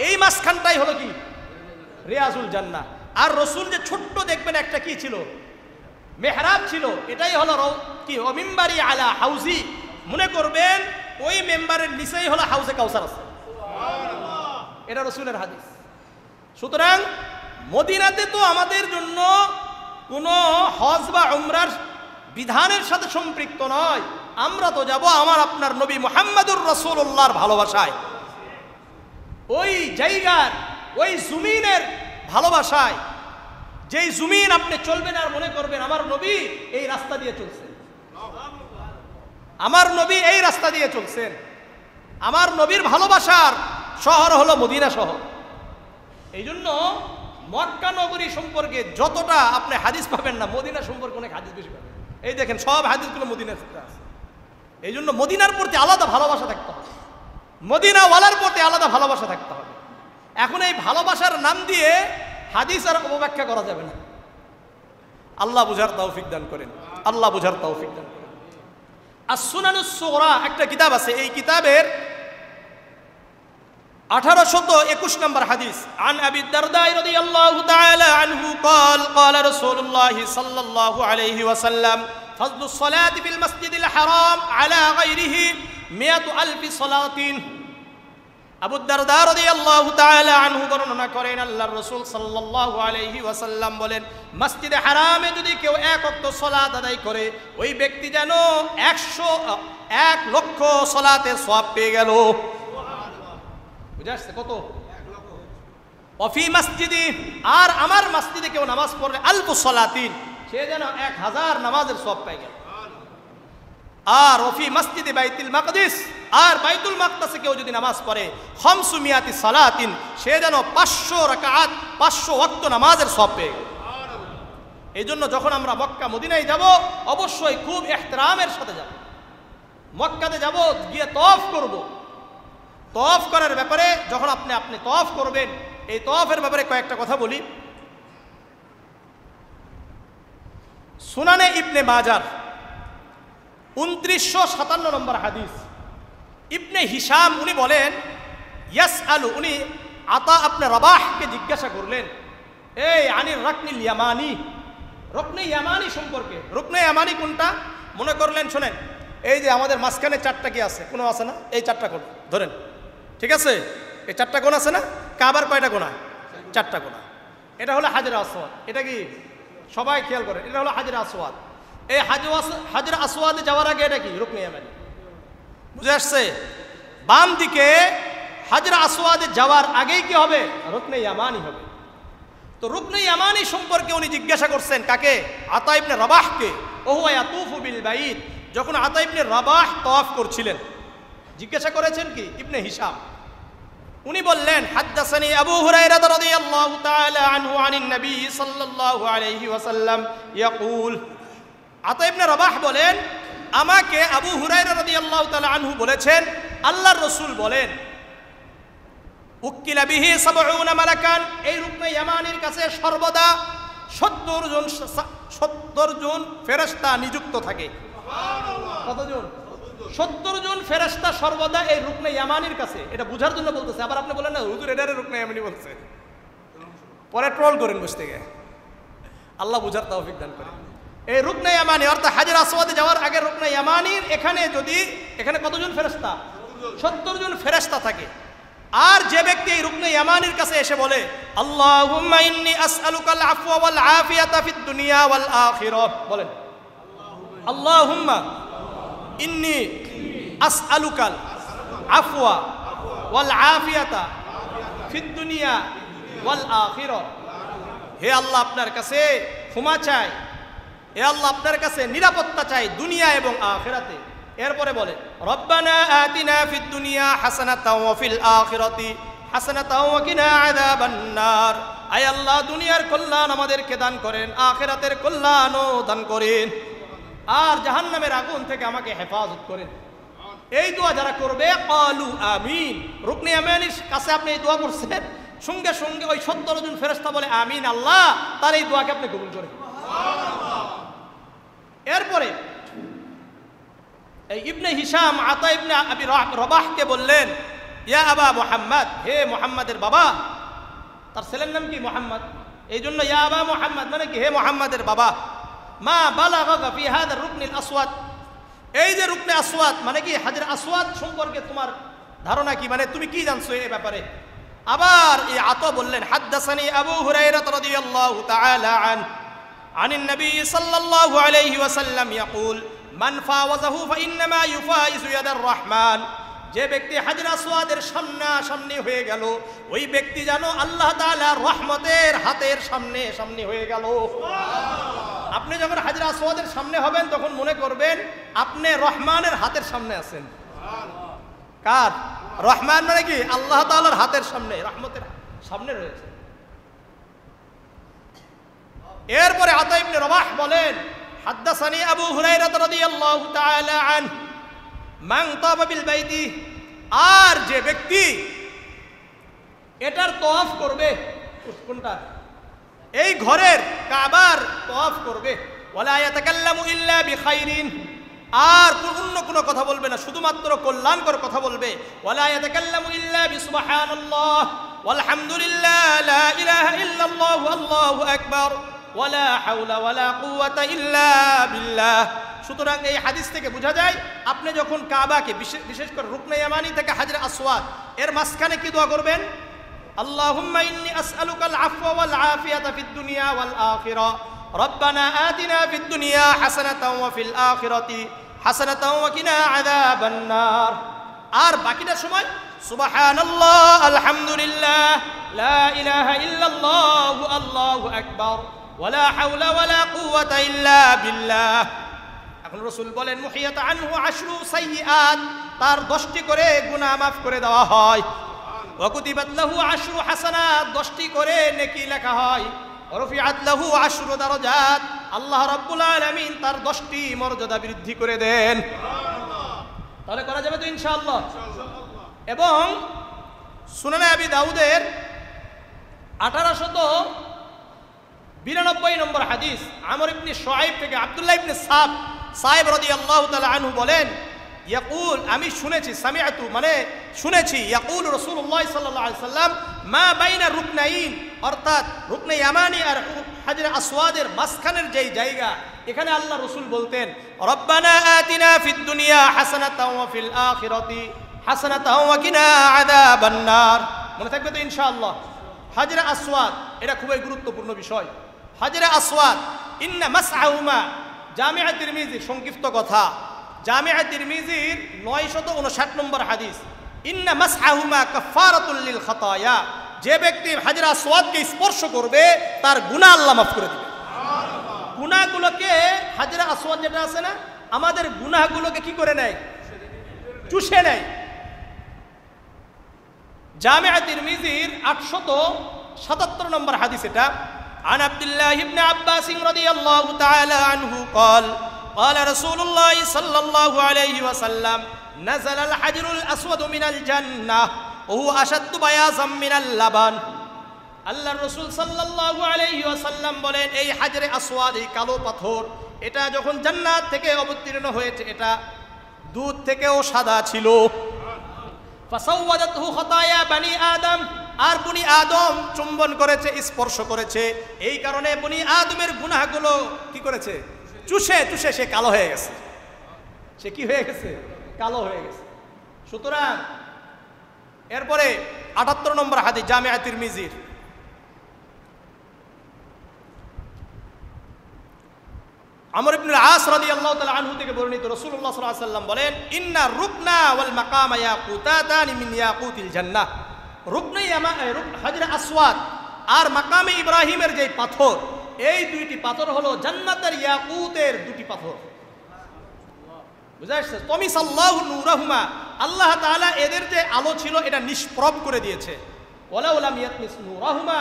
এই মাঝখানটাই হলো কি? রিয়াজুল জান্নাহ। আর রসুল যে ছোট্ট দেখবেন একটা কি ছিল? মেহরাব ছিল। এটাই হলো কি? ও মিম্বারি আলা হাউজি। মনে করবেন ওই মেম্বারের নিচেই হলো হাউজে কাউসার আছে। এটা রসুলের হাদিস। সুতরাং মদিনাতে তো আমাদের জন্য কোনো হজ বা উমরার বিধানের সাথে সম্পৃক্ত নয়। আমরা তো যাব আমার আপনার নবী মুহাম্মদুর রাসূলুল্লাহর ভালোবাসায়, ওই জায়গার, ওই জমিনের ভালোবাসায়। যেই জমিন আপনি চলবেন আর মনে করবেন আমার নবী এই রাস্তা দিয়ে চলছেন, আমার নবী এই রাস্তা দিয়ে চলছেন। আমার নবীর ভালোবাসার শহর হলো মদিনা শহর। এই জন্য মক্কা নগরী সম্পর্কে যতটা আপনি হাদিস পাবেন না, মদিনা সম্পর্কে অনেক হাদিস বেশি পাবেন। এই দেখেন সব হাদিসগুলো মদিনার ক্ষেত্রে আছে। এই জন্য মদিনার প্রতি আলাদা ভালোবাসা থাকতে হবে, মদিনাওয়ালার প্রতি আলাদা ভালোবাসা থাকতে হবে। এখন এই ভালোবাসার নাম দিয়ে হাদিস আর অপব্যাখ্যা করা যাবে না। আল্লাহ বুঝার তৌফিক দান করেন, আল্লাহ বুঝার তৌফিক দান করেন। as-সুনানুস সুগরা একটা কিতাব আছে, এই কিতাবের 1821 নম্বর হাদিস। আন আবি দারদা রাদিয়াল্লাহু তাআলা আনহু قال قال رسول الله صلى الله عليه وسلم فضل الصلاة في المسجد الحرام على غيره 100,000 صلاة। আবু দারদা রাদিয়াল্লাহু তাআলা আনহু বর্ণনা করেন, আল্লাহর রাসূল সাল্লাল্লাহু আলাইহি ওয়াসাল্লাম বলেন, মসজিদে হারামে যদি কেউ এক ওয়াক্ত সালাত আদায় করে, ওই ব্যক্তি যেন 1 লক্ষ সালাতের সওয়াব পেয়ে গেল। বুঝাচ্ছে কত? 1 লক্ষ। ওয়াফি মসজিদি, আর আমার মসজিদে কেউ নামাজ পড়লে আলফু সালাতিন, সে যেন 1000 নামাজের সওয়াব পেয়ে গেল। আর ওফি মসজিদে বাইতুল মাকদিস, আর বাইতুল মাকদাসে কেউ যদি নামাজ পড়ে 500 সালাতিন, সে যেন 500 রাকাত 500 ওয়াক্ত নামাজের সওয়াব পেয়ে গেল। এই জন্য যখন আমরা মক্কা মদিনায় যাব, অবশ্যই খুব ইহতিরামের সাথে যাব, মক্কাতে যাব, গিয়ে তওয়াফ করব। তওয়াফ করার ব্যাপারে যখন আপনি তওয়াফ করবেন, এই তওয়াফের ব্যাপারে কয়েকটা কথা বলি। সুনানে ইবনে মাজার 2957 নম্বর হাদিস, ইবনে হিশাম উনি বলেন, ইয়াসআলু, উনি আতা ইবনে রাবাহকে জিজ্ঞাসা করলেন, এই আনির রাকনিল ইয়ামানি, রুকনে ইয়ামানি সম্পর্কে। রুকনে ইয়ামানি কোনটা? মনে করলেন, শোনেন, এই যে আমাদের মাঝখানে 4টা কি আছে, কোনো আছে না? এই 4টা কোণ ধরেন, ঠিক আছে? এই 4টা কোণ আছে না? কাবার কয়টা কোণা? 4টা কোণা। এটা হলো হাজরে আসওয়াদ। এটা কি সবাই খেয়াল করেন, এটা হলো হাজরে আসওয়াদ। এই হাজরে আসওয়াদে যাওয়ার আগে এটা কি? রুকনে ইয়ামানি। বুঝে আসছে? বাম দিকে হাজরে আসওয়াদে যাওয়ার আগেই কি হবে? রুকনে ইয়ামানি হবে। তো রুকনে ইয়ামানি সম্পর্কে উনি জিজ্ঞাসা করছেন কাকে? আতা ইবনে রাবাহকে। ওহুয়া ইয়াতুফু বিল বাইত, যখন আতা ইবনে রাবাহ তওয়াফ করছিলেন। জিজ্ঞাসা করেছেন কি? ইবনে হিশাম। উনি বললেন, হাদ্দাসানি আবু হুরায়রা রাদিয়াল্লাহু তাআলা আনহু আনিন নবী সাল্লাল্লাহু আলাইহি ওয়াসাল্লাম ইয়াকুল, আতা ইবনে রাবাহ বলেন, আমাকে আবু হুরায়রা রাদিয়াল্লাহু তাআলা আনহু বলেছেন, আল্লাহর রাসূল বলেন, উক্কিলা বিহি 70 মালাকান, এই রুকনে ইয়ামানির কাছে সর্বদা 70 জন ফেরেশতা নিযুক্ত থাকে। কতজন? 70 জন ফেরেশতা সর্বদা এই রুকনে ইয়ামানির কাছে। এটা বুঝার জন্য বলতেছে। আবার আপনি বলেন না হুজুর এটারে রুকনে ইয়ামানি বলছে, পরে ট্রোল করেন বসে থেকে। আল্লাহ বুঝার তৌফিক দান করেন। এই রুকনে ইয়ামানি অর্থাৎ হাজরে আসওয়াদে যাওয়ার আগে রুকনে ইয়ামানির এখানে কতজন ফেরেশতা? 70 জন ফেরেশতা থাকে। আর যে ব্যক্তি এই রুকনে ইয়ামানির কাছে এসে বলে, আল্লাহুম্মা ইন্নী আসআলুকাল আফওয়া ওয়াল আফিয়াতা ফিদ দুনিয়া ওয়াল আখিরাহ, বলেন আল্লাহুম্মা ইন্নী আসআলুকাল আফওয়া ওয়াল আফিয়াতা ফিদ দুনিয়া ওয়াল আখিরাহ, হে আল্লাহ আপনার কাছে ক্ষমা চাই, হে আল্লাহ আপনার কাছে নিরাপত্তা চাই দুনিয়া এবং আখিরাতে। এরপরে বলে, রব্বানা আতিনা ফিদ দুনিয়া হাসানাতাও ওয়া ফিল আখিরাতি হাসানাতাও ওয়া কিনা আযাবান নার, আয় আল্লাহ দুনিয়ার কল্যাণ আমাদেরকে দান করেন, আখিরাতের কল্যাণও দান করেন, আর জাহান্নামের আগুন থেকে আমাকে হেফাজত করেন। এই দোয়া যারা করবে, ক্বালু আমিন। রুকনে ইয়ামানির কাছে আপনি এই দোয়া করছেন, সঙ্গে সঙ্গে ওই 70 জন ফেরেশতা বলে আমিন, আল্লাহ তার এই দোয়াকে আপনি কবুল করেন। এরপরে এই ইবনে হিশাম আতা ইবনে আবি রাবাহকে বললেন, ইয়া আবা মুহাম্মদ, হে মুহাম্মাদের বাবা। তার ছেলের নাম কি? মুহাম্মদ। এই জন্য ইয়া আবা মুহাম্মদ মানে কি? হে মুহাম্মাদের বাবা। মা বালাগাকা ফি হাদা রুকনিল আসওয়াদ, এই যে রুকনে আসওয়াদ মানে কি? হাজরে আসওয়াদ সম্পর্কে তোমার ধারণা কি? মানে তুমি কি জানছো এই ব্যাপারে? আবার এই আতা বললেন, হাদ্দাসানি আবু হুরায়রা রাদিয়াল্লাহু তাআলা আনিন নবী সাল্লাল্লাহু আলাইহি ওয়াসাল্লাম ইয়াকুল, মান ফাওয়াজাহু ফাইন্নামা ইউফাইজু ইয়াদার রহমান, যে ব্যক্তি হাজরে আসওয়াদের সামনাসামনি হয়ে গেল, ওই ব্যক্তি যেন আল্লাহ তাআলার রহমতের হাতের সামনে হয়ে গেল। আপনি যখন হাজরে আসওয়াদের সামনে হবেন তখন মনে করবেন আপনি রহমানের হাতের সামনে আছেন। কার? রহমান মানে কি? আল্লাহ তাআলার হাতের সামনে, রহমতের সামনে রয়েছে। এরপরে আতা ইবনে রাবাহ বলেন, হাদ্দাসানি আবু হুরায়রা রাদিয়াল্লাহু তাআলা আনহু মান তাওয়াফা বিল বাইতি, আর যে ব্যক্তি এটার তওয়াফ করবে, কোনটা? এই ঘরের কাবার তওয়াফ করবে, ওয়ালা ইয়াতাকাল্লামু ইল্লা বিখাইরিন, আর অন্য কোনো কথা বলবে না, শুধুমাত্র কল্যাণকর কথা বলবে। ওয়ালা ইয়াতাকাল্লামু ইল্লা বিসুবহানাল্লাহ ওয়ালহামদুলিল্লাহ লা ইলাহা ইল্লাল্লাহু আল্লাহু আকবার ওয়ালা হাওলা ওয়ালা কুওয়াতা ইল্লা বিল্লাহ। সুতরাং এই হাদিস থেকে বোঝা যায় আপনি যখন কাবাকে বিশেষ করে রুকনে ইয়ামানি থেকে হাজরে আসওয়াদ এর মাঝখানে কি দোয়া করবেন? আল্লাহুম্মা ইন্নী আসআলুকাল আফওয়া ওয়াল আফিয়াতা ফিদ দুনিয়া ওয়াল আখিরাহ রব্বানা আতিনা ফিদ দুনিয়া হাসানাতাও ওয়া ফিল আখিরাতি হাসানাতাও ওয়া কিনা আযাবান নার। আর বাকিটা সময় সুবহানাল্লাহ আলহামদুলিল্লাহ লা ইলাহা ইল্লাল্লাহ আল্লাহু আকবার ওয়ালা হাওলা ওয়ালা কুওয়াতা ইল্লা বিল্লাহ। এখন রাসূল বলেন, মুহিয়াত আনহু আশরু সাইয়্যাত, তার 10টি করে গুনাহ মাফ করে দেওয়া হয়। ওয়া কুতিবাত লাহু আশরু হাসানাত, 10টি করে নেকি লেখা হয়। ওয়া রুফিআত লাহু আশরু দারাজাত, আল্লাহ রাব্বুল আলামিন তার 10টি মর্যাদা বৃদ্ধি করে দেন। তাহলে করা যাবে তো ইনশাআল্লাহ। এবং সুনানে আবি দাউদের 1892 নম্বর হাদিস, আমর ইবনে শুআইব থেকে আব্দুল্লাহ ইবনে সাইব রাদিয়াল্লাহু তাআলা আনহু বলেন, ইয়াকুল, আমি শুনেছি, সামিআতু মানে শুনেছি, ইয়াকুল রাসূলুল্লাহ সাল্লাল্লাহু আলাইহি সাল্লাম, মা বাইনা রুকনাইন, অর্থাৎ রুকনে ইয়ামানি আর হাজরে আসওয়াদের মাঝখানের যেই জায়গা, এখানে আল্লাহ রাসূল বলতেন, রব্বানা আতিনা ফিদ দুনিয়া হাসানাতাও ওয়া ফিল আখিরাতি হাসানাতাও ওয়া কিনা আযাবান নার। মনে থাকবে তো ইনশাআল্লাহ। হাজরে আসওয়াদ এটা খুবই গুরুত্বপূর্ণ বিষয়। হাজরে আসওয়াদ, ইন্না মাসআহুমা, জামিআ তিরমিজি, সংক্ষিপ্ত কথা, জামিআ তিরমিজির 959 নম্বর হাদিস, ইন্না মাসআহুমা কাফারাতুল লিল খাতায়া, যে ব্যক্তি হাজরে আসওয়াদকে স্পর্শ করবে তার গুনাহ আল্লাহ মাফ করে দিবে। গুনাহগুলোকে, হাজরে আসওয়াদ যেটা আছে না, আমাদের গুনাহগুলোকে কি করে নেয়? চুষে নেয়। জামিআ তিরমিজির 877 নম্বর হাদিস এটা, عن عبد الله بن عباس رضي الله تعالى عنه قال قال رسول الله صلى الله عليه وسلم نزل الحجر الأسود من الجنة وهو أشد بياضا من اللبن। আল্লাহর রাসূল সাল্লাল্লাহু আলাইহি ওয়াসাল্লাম বলেন, এই হাজরে আসওয়াদ, এই কালো পাথর, এটা যখন জান্নাত থেকে অবতীর্ণ হয়েছে এটা দুধ থেকেও সাদা ছিল। ফাসাওয়াদাতহু খাতায়া বনি আদম, আর বনি আদম চুম্বন করেছে, স্পর্শ করেছে, এই কারণে বনি আদমের গুনাহগুলো কি করেছে? চুষে চুষে সে কালো হয়ে গেছে। সে কি হয়ে গেছে? কালো হয়ে গেছে। সুতরাং এরপরে 78 নম্বর হাদিস, জামিআ তিরমিজির, আমর ইবনে আস রাদিয়াল্লাহু তাআলা আনহু থেকে বর্ণিত, রাসূলুল্লাহ সাল্লাল্লাহু আলাইহি ওয়াসাল্লাম বলেন, ইন্না রুকনা ওয়াল মাকামা ইয়াকুতাতানি মিন ইয়াকুতিল জান্নাহ। রুকনে হাজরে আসওয়াদ আর মাকামে ইব্রাহিমের যে পাথর, এই দুইটি পাথর হলো জান্নাতের ইয়াকুতের দুটি পাথর। বুঝা আসছে? তমিসাল্লাহু নূরাহুমা, আল্লাহ তাআলা এদের যে আলো ছিল এটা নিষ্প্রভ করে দিয়েছে। ওয়ালাউ লাম ইয়াতমিস নূরাহুমা,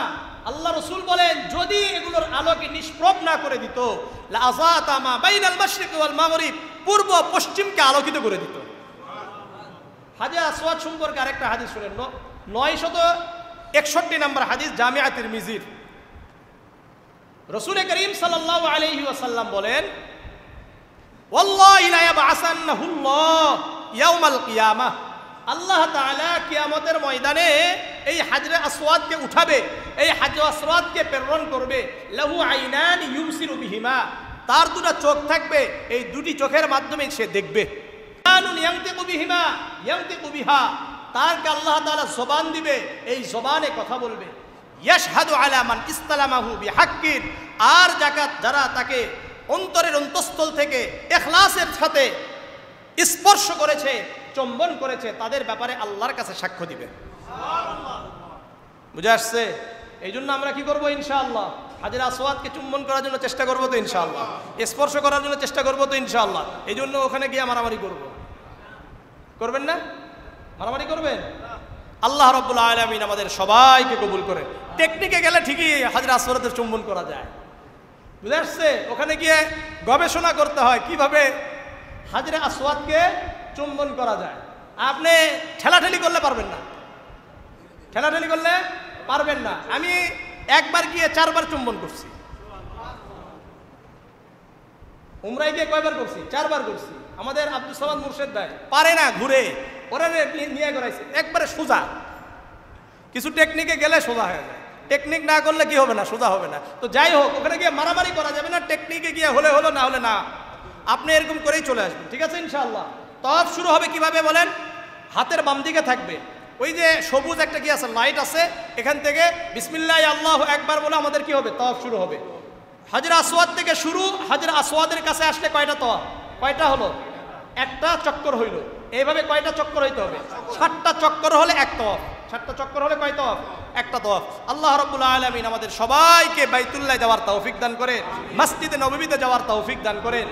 আল্লাহ রাসূল বলেন, যদি এগুলোর আলোকে নিষ্প্রভ না করে দিত, লা আযাতা মা বাইনাল মাশরিক ওয়াল মাগরিব, পূর্ব পশ্চিমকে আলোকিত করে দিত। হাজরে আসওয়াদ সম্পর্কে আরেকটা হাদিস শুনেন, 961 নম্বর হাদিস, জামিআ তিরমিজির, রাসূল করিম সাল্লাল্লাহু আলাইহি ওয়াসাল্লাম বলেন, ওয়াল্লাহি লা ইয়াবআসান্নাহুল্লাহ ইয়াউমাল কিয়ামাহ, আল্লাহ তাআলা কিয়ামতের ময়দানে এই হাজরে আসওয়াদকে উঠাবে, এই হাজরে আসওয়াদকে প্রেরণ করবে, লাহু আইনান ইউবসিরু বিহিমা, তার দুটো চোখ থাকবে, এই দুটি চোখের মাধ্যমে সে দেখবে। কানুন ইয়ানতিকু বিহিমা ইয়ানতিকু বিহা, তারকে আল্লাহ তাআলা জবান দিবে, এই জবানে কথা বলবে। ইয়াশহাদু আলা মান ইসতালামাহু বিহাক্কিন, আর যারা তাকে অন্তরের অন্তঃস্থল থেকে ইখলাসের সাথে স্পর্শ করেছে, চুম্বন করেছে, তাদের ব্যাপারে আল্লাহর কাছে সাক্ষ্য দিবে। বুঝে আসছে? এই জন্য আমরা কি করবো? ইনশাআল্লাহ হাজরে আসওয়াদকে চুম্বন করার জন্য চেষ্টা করবো তো ইনশাআল্লাহ, স্পর্শ করার জন্য চেষ্টা করবো তো ইনশাআল্লাহ। এই জন্য ওখানে গিয়ে মারামারি করবো, করবেন না? মারামারি করবেন? আল্লাহ রাব্বুল আলামিন আমাদের সবাইকে কবুল করেন। টেকনিকে গেলে ঠিকই হাজরে আসওয়াদের চুম্বন করা যায়। বুঝে আসছে? ওখানে গিয়ে গবেষণা করতে হয় কিভাবে হাজরে আসওয়াদকে চুম্বন করা যায়। আপনি ঠেলাঠেলি করলে পারবেন না, ঠেলাঠেলি করলে পারবেন না। আমি একবার গিয়ে 4 বার চুম্বন করছি। উমরায় গিয়ে কয়বার করছি? 4 বার করছি। আমাদের আব্দুল সামাদ মুর্শেদ ভাই পারে না, ঘুরে ওরা নিয়ে করাইছে একবারে সোজা। কিছু টেকনিকে গেলে সোজা হয়ে যায়, টেকনিক না করলে কি হবে না? সোজা হবে না। তো যাই হোক, ওখানে গিয়ে মারামারি করা যাবে না, টেকনিকে গিয়ে হলে হলো, না হলে না। আপনি এরকম করেই চলে আসবেন, ঠিক আছে ইনশাআল্লাহ। তওয়াফ শুরু হবে কিভাবে বলেন? হাতের বাম দিকে থাকবে ওই যে সবুজ একটা কি আছে, লাইট আছে, এখান থেকে বিসমিল্লাহ আল্লাহু আকবার বলে আমাদের কি হবে? তওয়াফ শুরু হবে। হাজরে আসওয়াদ থেকে শুরু, হাজরে আসওয়াদের কাছে আসলে কয়টা তওয়াফ? কয়টা হলো? একটা চক্কর হইল। এইভাবে কয়টা চক্কর হইতে হবে? 7টা চক্কর হলে এক তওয়াফ। 7টা চক্কর হলে কয় তওয়াফ? একটা তওয়াফ। আল্লাহ রাব্বুল আলামিন আমাদের সবাইকে বাইতুল্লাহ যাওয়ার তৌফিক দান করেন, মসজিদে নববীতে যাওয়ার তৌফিক দান করেন।